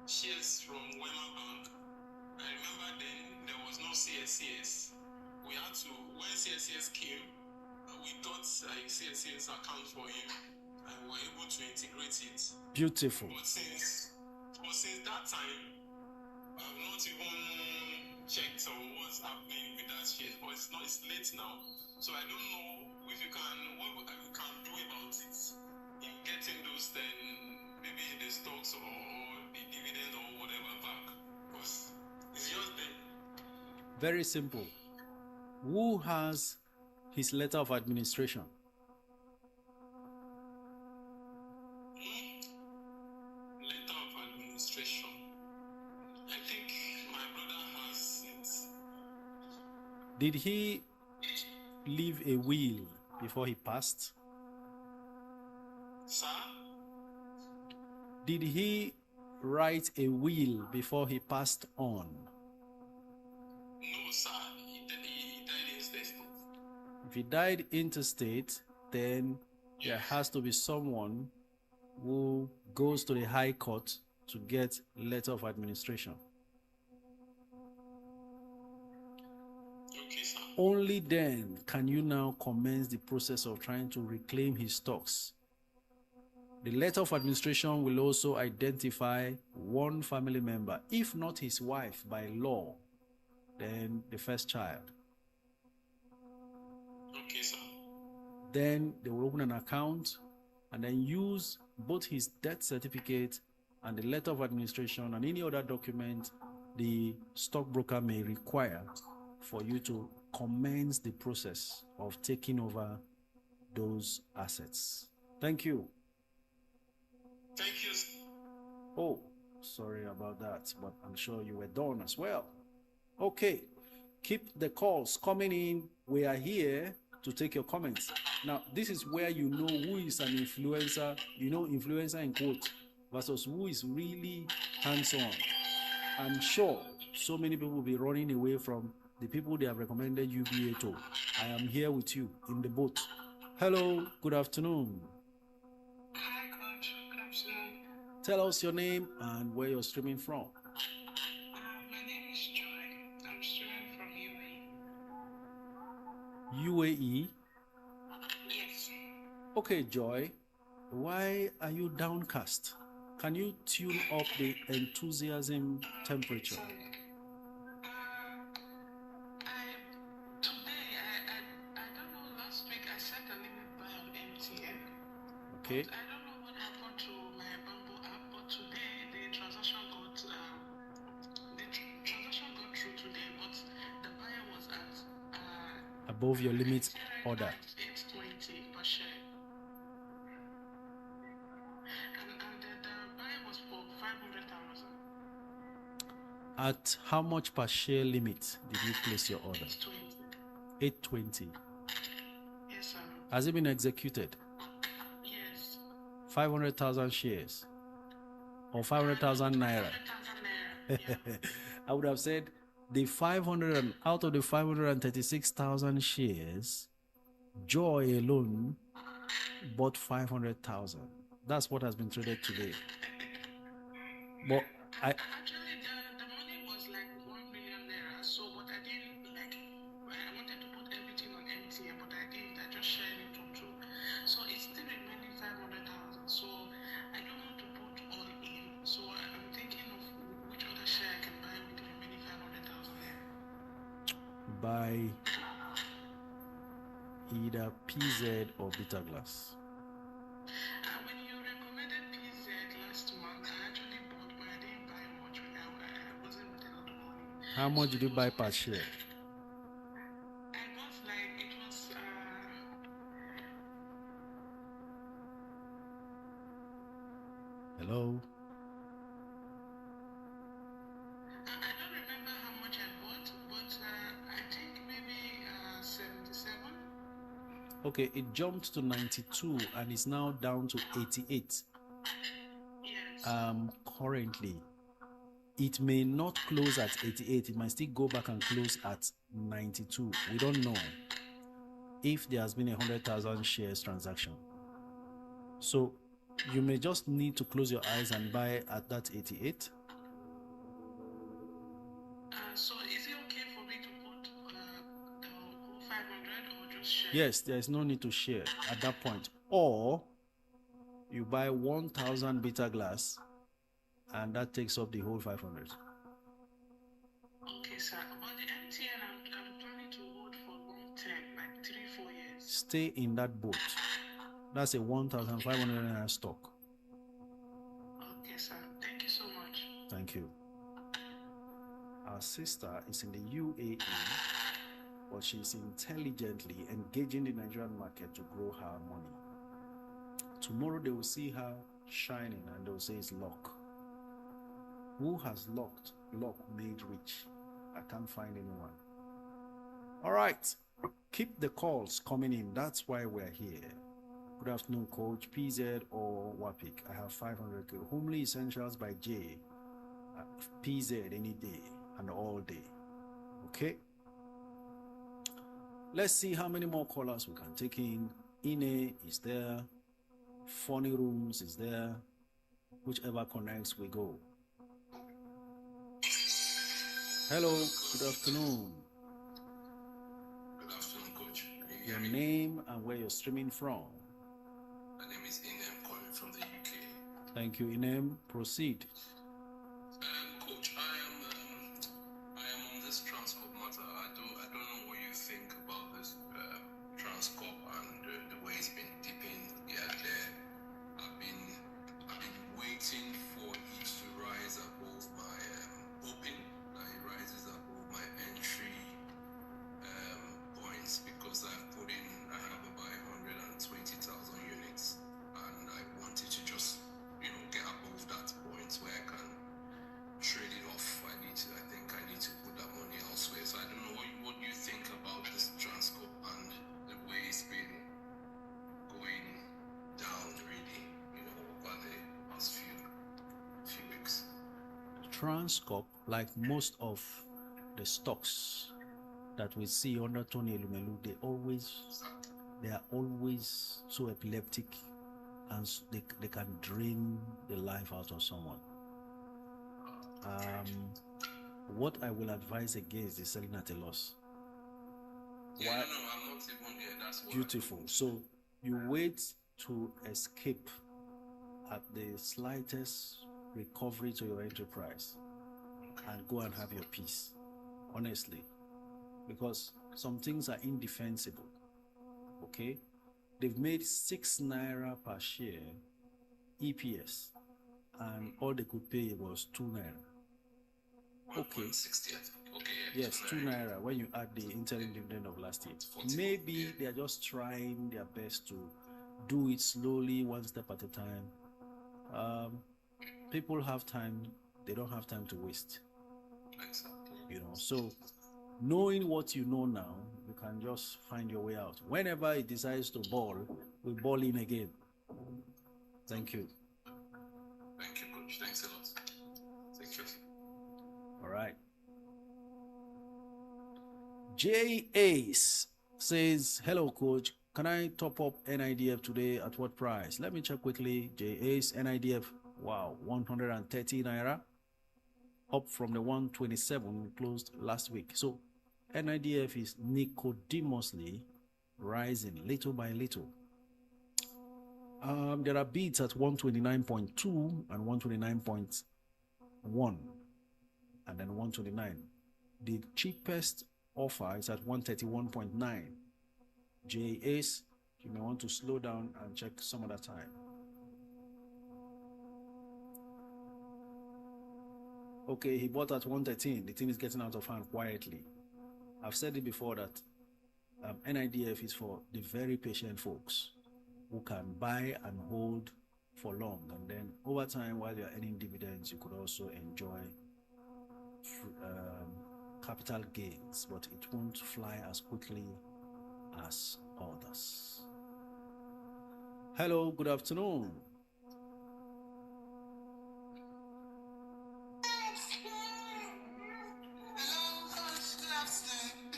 shares from Wema Bank. I remember then there was no CSCS. We had to, when CSCS came, we got a CSCS account for him and we were able to integrate it. Beautiful. But since that time, I've not even checked on what's happening with that share. But it's late now. So I don't know if you can, what we can do about it in getting those then maybe the stocks or the dividend or whatever back. Because it's just there. Very simple. Who has his letter of administration? Letter of administration. I think my brother has it. Did he leave a will before he passed? Sir? Did he write a will before he passed on? No, sir. He died intestate. If he died interstate, then there has to be someone who goes to the High Court to get letter of administration. Okay, sir. Only then can you now commence the process of trying to reclaim his stocks. The letter of administration will also identify one family member, if not his wife by law, then the first child. Okay, sir. Then they will open an account and then use both his death certificate and the letter of administration and any other document the stockbroker may require for you to commence the process of taking over those assets. Thank you. Thank you. Oh, sorry about that, but I'm sure you were done as well. Okay, keep the calls coming in. We are here to take your comments. Now, this is where you know who is an influencer, you know, influencer in quotes, versus who is really hands-on. I'm sure so many people will be running away from the people they have recommended UBA to. I am here with you in the boat. Hello, good afternoon. Hi, Coach. Good afternoon. Tell us your name and where you're streaming from. My name is Joy. I'm streaming from UAE. UAE? Yes. Okay, Joy. Why are you downcast? Can you tune up the enthusiasm temperature? Sorry. I don't know, last week I set a limit buy on MTN. Okay. I don't know what happened to my Bamboo app, but today the transaction got, the above your limit order. 820 per share. And the buy was for 500,000. At how much per share limit did you place your order? 820. 820. Yes, sir. Has it been executed? Yes. 500,000 shares or 500,000 naira? 500,000 naira. Yeah. I would have said the 500 and out of the 536,000 shares, Joy alone bought 500,000. That's what has been traded today. But Actually, the money was like 1 million naira. So, but I didn't like. I wanted to put everything on MTN, but I didn't. I just shared it on two. So it's still remaining 500,000. So I don't want to put all in. So I'm thinking of which other share I can buy with the remaining 500,000 naira. buy either PZ or Bitter Glass. When you recommended PZ last month, I actually bought, but I didn't buy much. I wasn't with a lot of money. How much did you buy per share? I bought like it was Hello? I don't remember how much I bought, but I think maybe 77. Okay, it jumped to 92 and is now down to 88. Yes. Currently, it may not close at 88. It might still go back and close at 92. We don't know if there has been 100,000 shares transaction. So you may just need to close your eyes and buy at that 88. So is it okay for me to put the whole 500 or just share? Yes, there is no need to share at that point. Or you buy 1,000 Bitter Glass and that takes up the whole 500. Okay, sir. But the MTN, I'm planning to hold for long term, like 3-4 years. Stay in that boat. That's a 1,500 stock. Okay, sir. Thank you so much. Thank you. Our sister is in the UAE, but she's intelligently engaging the Nigerian market to grow her money. Tomorrow they will see her shining and they will say it's luck. Who has luck made rich? I can't find anyone. All right. Keep the calls coming in. That's why we're here. Good afternoon, Coach. PZ or Wapik. I have 500K. Homely Essentials by J. PZ any day and all day. Okay. Let's see how many more callers we can take in. Ine is there. Funny Rooms is there. Whichever connects, we go. Hello. Good afternoon. Good afternoon, Coach. Your name and where you're streaming from. My name is Inem, calling from the UK. Thank you, Inem. Proceed. Coach, I am on this Transcorp matter. I don't know what you think about this Transcorp and the way it's been dipping here and there. I've been waiting for it to rise above my open, that it rises above my entry points, because I have about 120,000 units, and I wanted to just get above that point where I can trade it off. I think I need to put that money elsewhere. So I don't know what you think about this Transcorp and the way it's been going down really, over the past few weeks. Transcorp, like most of the stocks that we see under Tony Elumelu, they are always so epileptic, and they can drain the life out of someone. What I will advise against is selling at a loss. Yeah, no, I'm not even there. That's what Beautiful. So you wait to escape at the slightest recovery to your enterprise and go and have your peace. Honestly. Because some things are indefensible. Okay? They've made 6 naira per share EPS, and all they could pay was 2 naira. Okay. 1.60, I think. Okay, yeah. Yes, 2 naira when you add the interim dividend of last year. Maybe they are just trying their best to do it slowly, one step at a time. People have time, they don't have time to waste. You know, so knowing what you know now, you can just find your way out. Whenever it decides to ball, we ball in again. Thank you. Thank you, coach. Thanks a lot. Thank you. All right. J Ace says, hello, coach. Can I top up NIDF today at what price? Let me check quickly. J Ace, NIDF, wow, 130 naira. Up from the 127 we closed last week. So NIDF is Nicodemously rising little by little. There are bids at 129.2 and 129.1 and then 129. The cheapest offer is at 131.9. JAs, you may want to slow down and check some other time. Okay, he bought at 113. The thing is getting out of hand quietly. I've said it before that NIDF is for the very patient folks who can buy and hold for long, and then over time, while you're earning dividends, you could also enjoy capital gains, but it won't fly as quickly as others. Hello, good afternoon.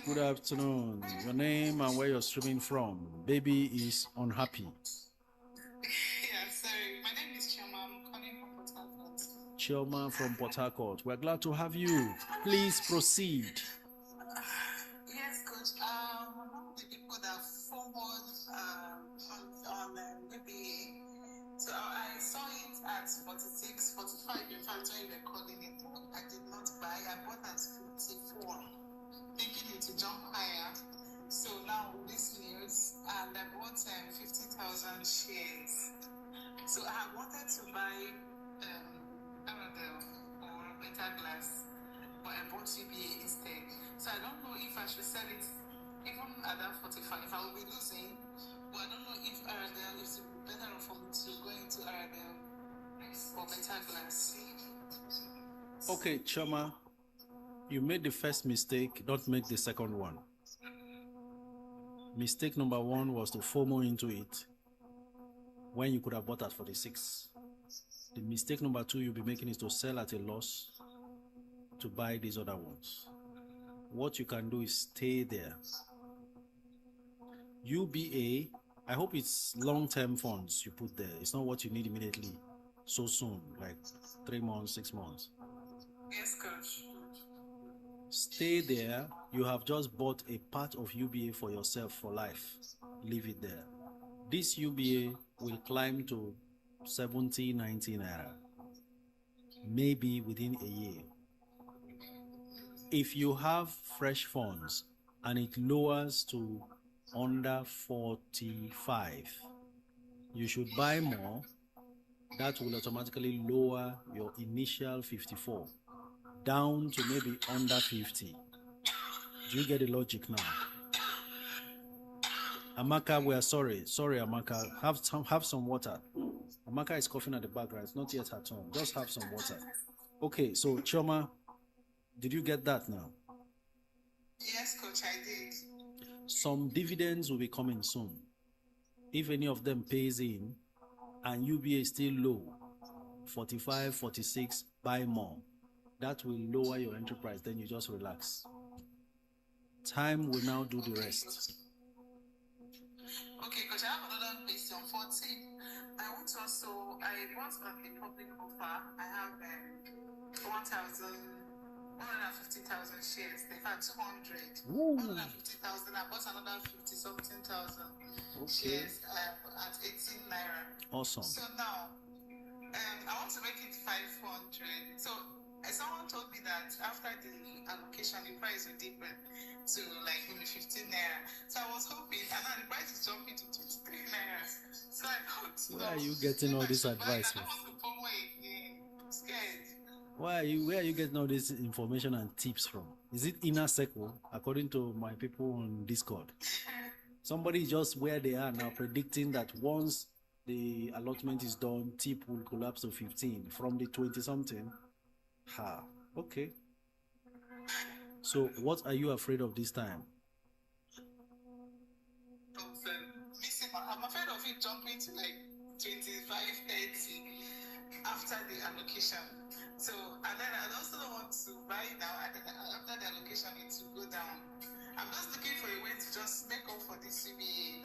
Good afternoon. Your name and where you're streaming from. Baby is unhappy. Yeah, sorry. My name is Chioma. I'm calling from Port Harcourt. Chioma from Port Harcourt. We're glad to have you. Please proceed. Yes, coach. One of the people that forward on maybe. So I saw it at 46, 45. In fact, when you were calling it, I did not buy. I bought at 54, thinking it to jump higher. So now with this news, and I bought 50,000 shares. So I wanted to buy Paradel or Better Glass, but I bought UBA instead. So I don't know if I should sell it even at that 45. I will be losing, but I don't know if Paradel is better for me to go into Paradel or Better Glass. Okay, Chioma, you made the first mistake. Don't make the second one. Mistake number one was to FOMO into it when you could have bought at 46. The mistake number two you'll be making is to sell at a loss to buy these other ones. What you can do is stay there. UBA, I hope it's long-term funds you put there. It's not what you need immediately, so soon, like 3 months, 6 months. Yes, coach. Stay there. You have just bought a part of UBA for yourself for life. Leave it there. This UBA will climb to 70, 90 naira, maybe within a year. If you have fresh funds and it lowers to under 45, you should buy more. That will automatically lower your initial 54 down to maybe under 50. Do you get the logic now? Amaka, we are sorry. Sorry, Amaka. Have some water. Amaka is coughing at the background. It's not yet her turn. Just have some water. Okay, so Chioma, did you get that now? Yes, coach, I did. Some dividends will be coming soon. If any of them pays in and UBA is still low, 45, 46, buy more. That will lower your enterprise. Then you just relax. Time will now do the rest. Okay, coach, I have another question. 14. I want to also, I bought on a public offer. I have 150,000 shares. They've had 200. 150,000. I bought another 50-something thousand shares at 18 naira. Awesome. So now, I want to make it 500. So someone told me that after the allocation, the price will deepen to like maybe 15 naira. So I was hoping, and now the price is jumping to 23 naira. So I thought, where are you getting all this advice from? I don't want to FOMO again. I'm scared. Where are you getting all this information and tips from? Is it inner circle, according to my people on Discord? Somebody is just where they are now, predicting that once the allotment is done, tip will collapse to 15 from the 20 something. Ha, okay. So what are you afraid of this time? I'm afraid of it jumping to like 25, 30 after the allocation. So, and then I also don't want to buy now, and then after the allocation, it will go down. I'm just looking for a way to just make up for this CBA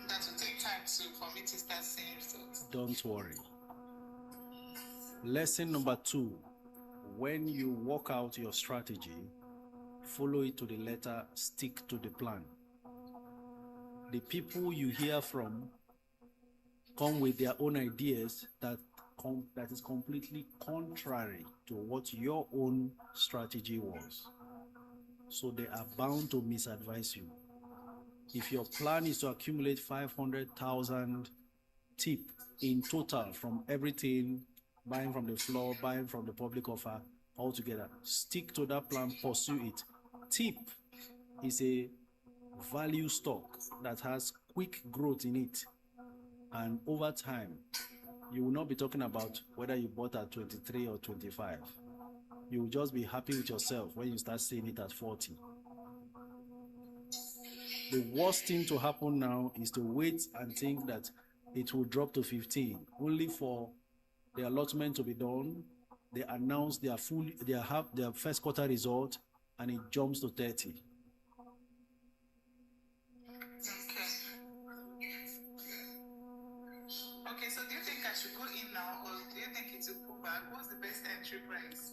that will take time for me to start seeing results. Don't worry. Lesson number 2. When you work out your strategy, follow it to the letter, stick to the plan. The people you hear from come with their own ideas that is completely contrary to what your own strategy was. So they are bound to misadvise you. If your plan is to accumulate 500,000 tip in total from everything, buying from the floor, buying from the public offer, altogether, stick to that plan, pursue it. Tip is a value stock that has quick growth in it, and over time you will not be talking about whether you bought at 23 or 25. You will just be happy with yourself when you start seeing it at 40. The worst thing to happen now is to wait and think that it will drop to 15, only for the allotment to be done. They announce their first quarter result and it jumps to 30. Okay, so do you think I should go in now, or do you think it will pull back? What's the best entry price?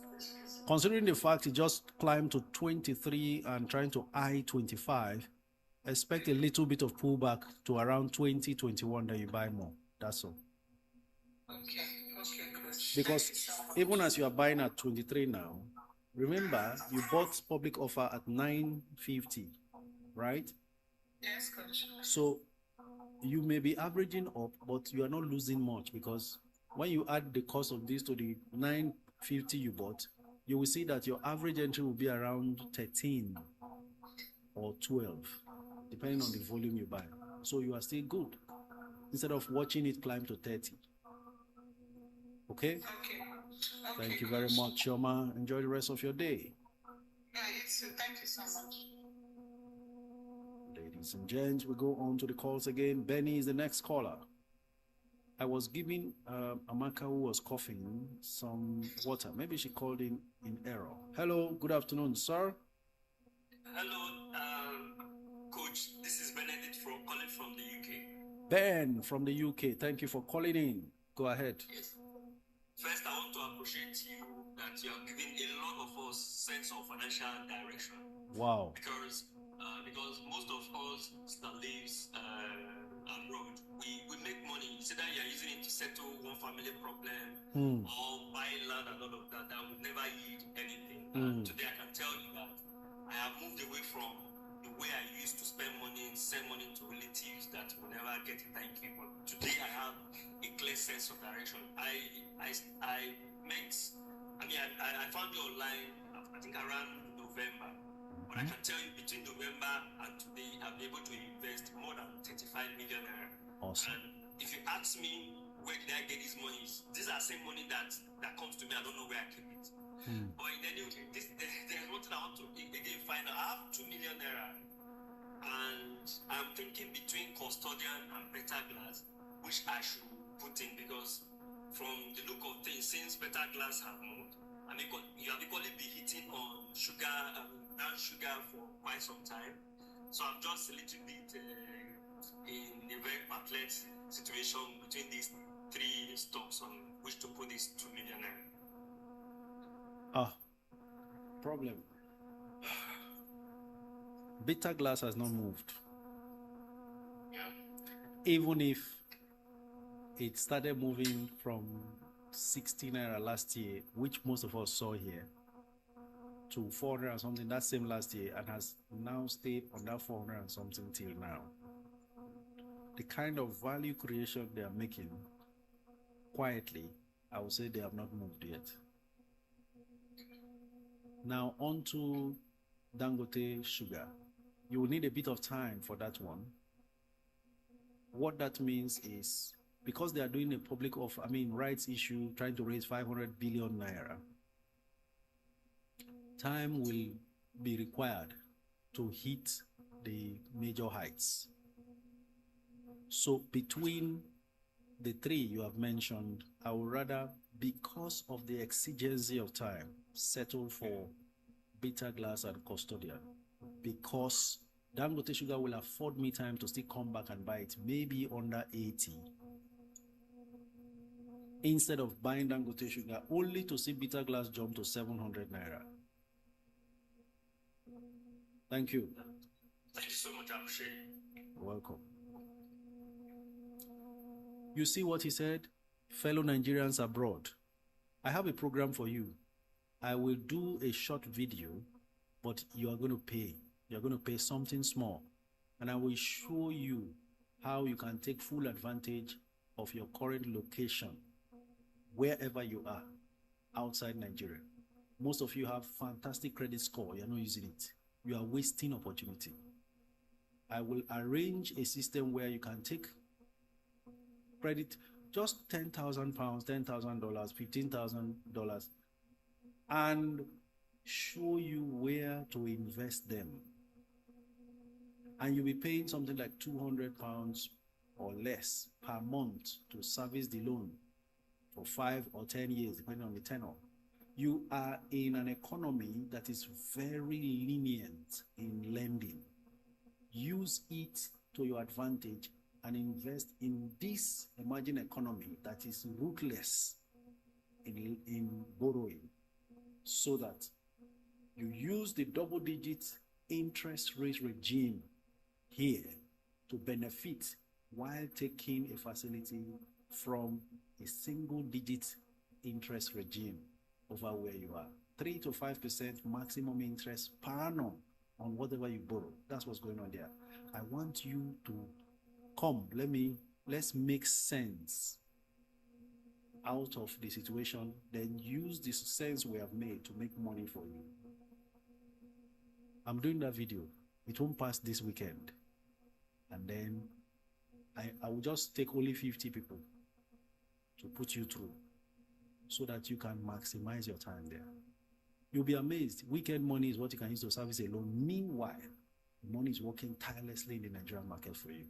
Considering the fact it just climbed to 23 and trying to eye 25, expect a little bit of pullback to around 20, 21 that you buy more. That's all. Okay, good. Because even as you are buying at 23 now, remember you bought public offer at 950, right? Yes, coach. So you may be averaging up, but you are not losing much, because when you add the cost of this to the 950 you bought, you will see that your average entry will be around 13 or 12, depending on the volume you buy. So you are still good, instead of watching it climb to 30. Okay? Thank you very much, Shoma. Enjoy the rest of your day. Yeah, you too. Thank you so much. Ladies and gents, we go on to the calls again. Benny is the next caller. I was giving Amaka, who was coughing, some water. Maybe she called in error. Hello, good afternoon, sir. Hello, Coach. This is Benedict calling from the UK. Ben from the UK. Thank you for calling in. Go ahead. Yes. First, I want to appreciate you that you have given a lot of us sense of financial direction. Wow. Because most of us that lives abroad, we make money. It's either you're using it to settle one family problem or buy land and all of that. That would never yield anything. And today I can tell you that I have moved away from the way I used to spend money, send money to relatives that will never get it. Thank you. But today I have a clear sense of direction. I found you online, I think around November. But I can tell you between November and today, I've been able to invest more than 35 million naira. Awesome. And if you ask me where did I get these monies, these are same money that comes to me. I don't know where I keep it. But in any way, there's one thing I want to again find out. I have 2 million naira, and I'm thinking between custodian and better glass, which I should put in, because from the look of things, since better glass have moved, you have equally been hitting on sugar and sugar for quite some time. So I'm just a little bit in a very perplexed situation between these 3 stocks on which to put this 2 million naira. Problem. Bitter glass has not moved. Yeah. Even if it started moving from 60 naira last year, which most of us saw here, to 400 and something that same last year, and has now stayed on that 400 and something till now. The kind of value creation they are making quietly I would say they have not moved yet. Now on to Dangote Sugar. You will need a bit of time for that one. What that means is, because they are doing a public rights issue, trying to raise 500 billion naira, time will be required to hit the major heights. So between the three you have mentioned, I would rather, because of the exigency of time, settle for Bitter Glass and Custodian, because Dangote Sugar will afford me time to still come back and buy it, maybe under 80, instead of buying Dangote Sugar only to see Bitter Glass jump to 700 naira. Thank you. Thank you so much. I appreciate it. You're welcome. You see what he said? Fellow Nigerians abroad, I have a program for you. I will do a short video, but you are going to pay. You're going to pay something small. And I will show you how you can take full advantage of your current location, wherever you are, outside Nigeria. Most of you have fantastic credit score. You're not using it. You are wasting opportunity. I will arrange a system where you can take credit, just 10,000 pounds, $10,000, $15,000, and show you where to invest them. And you'll be paying something like 200 pounds or less per month to service the loan for 5 or 10 years, depending on the tenor. You are in an economy that is very lenient in lending. Use it to your advantage and invest in this emerging economy that is ruthless in borrowing, so that you use the double-digit interest rate regime here to benefit while taking a facility from a single-digit interest regime over where you are. 3 to 5% maximum interest per annum on whatever you borrow. That's what's going on there. I want you to come. Let's make sense out of the situation, then use this sense we have made to make money for you. I'm doing that video. It won't pass this weekend. And then I will just take only 50 people to put you through, so that you can maximize your time there. You'll be amazed. Weekend money is what you can use to service a loan. Meanwhile, money is working tirelessly in the Nigerian market for you.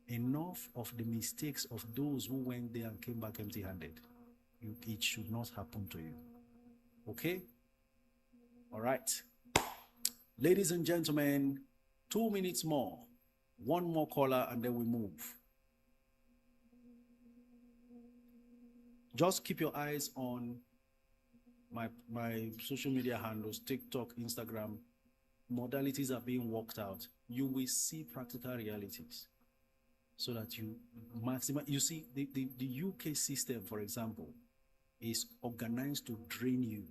Enough of the mistakes of those who went there and came back empty-handed. It should not happen to you. Okay? All right. Ladies and gentlemen, 2 minutes more. One more caller and then we move. Just keep your eyes on my social media handles, TikTok, Instagram. Modalities are being worked out. You will see practical realities, so that you maximize. You see, the UK system, for example, is organized to drain you.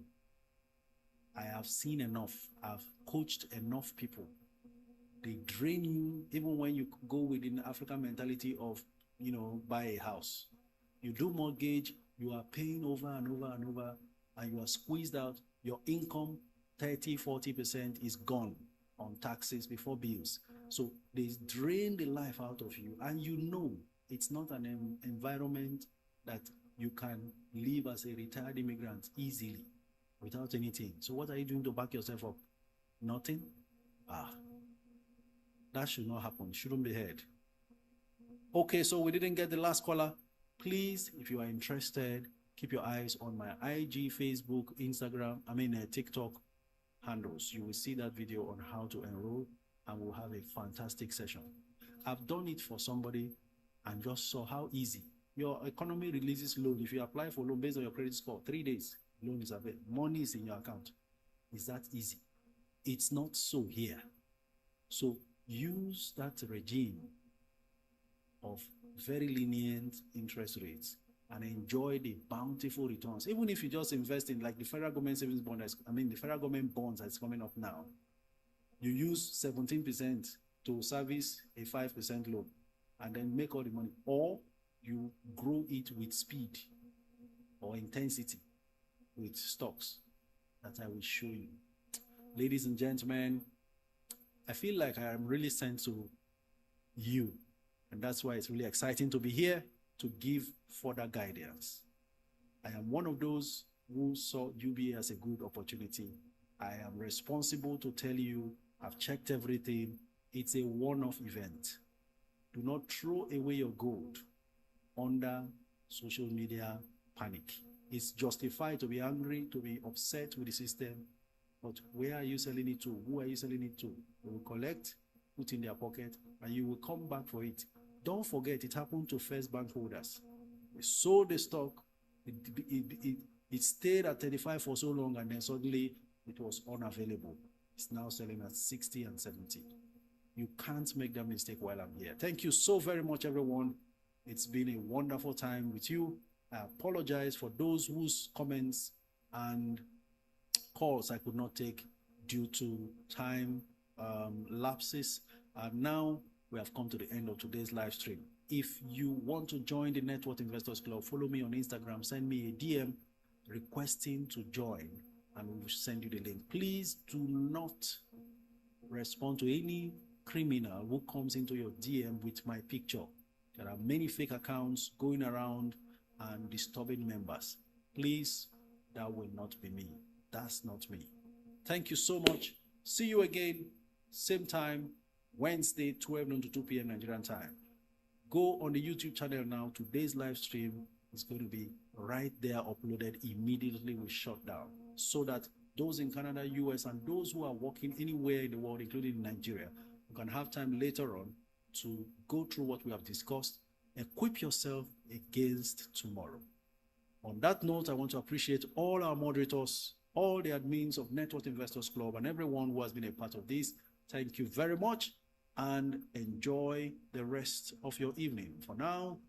I have seen enough. I've coached enough people. They drain you even when you go within the African mentality of, buy a house. You do mortgage, you are paying over and over and over, and you are squeezed out. Your income, 30-40% is gone on taxes before bills. So they drain the life out of you, and it's not an environment that you can live as a retired immigrant easily without anything. So what are you doing to back yourself up? Nothing? That should not happen. It shouldn't be heard. Okay, so we didn't get the last caller. Please, if you are interested, keep your eyes on my IG, Facebook, Instagram, TikTok handles. You will see that video on how to enroll, and we'll have a fantastic session. I've done it for somebody and just saw how easy. Your economy releases loan. If you apply for loan based on your credit score, 3 days, loan is available. Money is in your account. It's that easy. It's not so here. So use that regime of very lenient interest rates and enjoy the bountiful returns. Even if you just invest in like the federal government savings bond, the federal government bonds that's coming up now, you use 17% to service a 5% loan and then make all the money, or you grow it with speed or intensity with stocks that I will show you. Ladies and gentlemen, I feel like I am really sent to you, and that's why it's really exciting to be here to give further guidance. I am one of those who saw UBA as a good opportunity. I am responsible to tell you I've checked everything. It's a one-off event. Do not throw away your gold under social media panic. It's justified to be angry, to be upset with the system, but where are you selling it to? Who are you selling it to? They will collect, put in their pocket, and you will come back for it. Don't forget, it happened to First Bank holders. They sold the stock, it stayed at 35 for so long, and then suddenly it was unavailable. It's now selling at 60 and 70. You can't make that mistake while I'm here. Thank you so very much, everyone. It's been a wonderful time with you. I apologize for those whose comments and calls I could not take due to time lapses. And now we have come to the end of today's live stream. If you want to join the Net Worth Investors Club, follow me on Instagram, send me a DM requesting to join, and we will send you the link. Please do not respond to any criminal who comes into your DM with my picture. There are many fake accounts going around and disturbing members. Please, that will not be me. That's not me. Thank you so much. See you again, same time, Wednesday, 12 noon to 2 p.m. Nigerian time. Go on the YouTube channel now. Today's live stream is going to be right there, uploaded immediately we shut down, so that those in Canada, US, and those who are working anywhere in the world, including Nigeria, you can have time later on to go through what we have discussed. Equip yourself against tomorrow. On that note, I want to appreciate all our moderators, all the admins of Net Worth Investors Club, and everyone who has been a part of this. Thank you very much, and enjoy the rest of your evening. For now,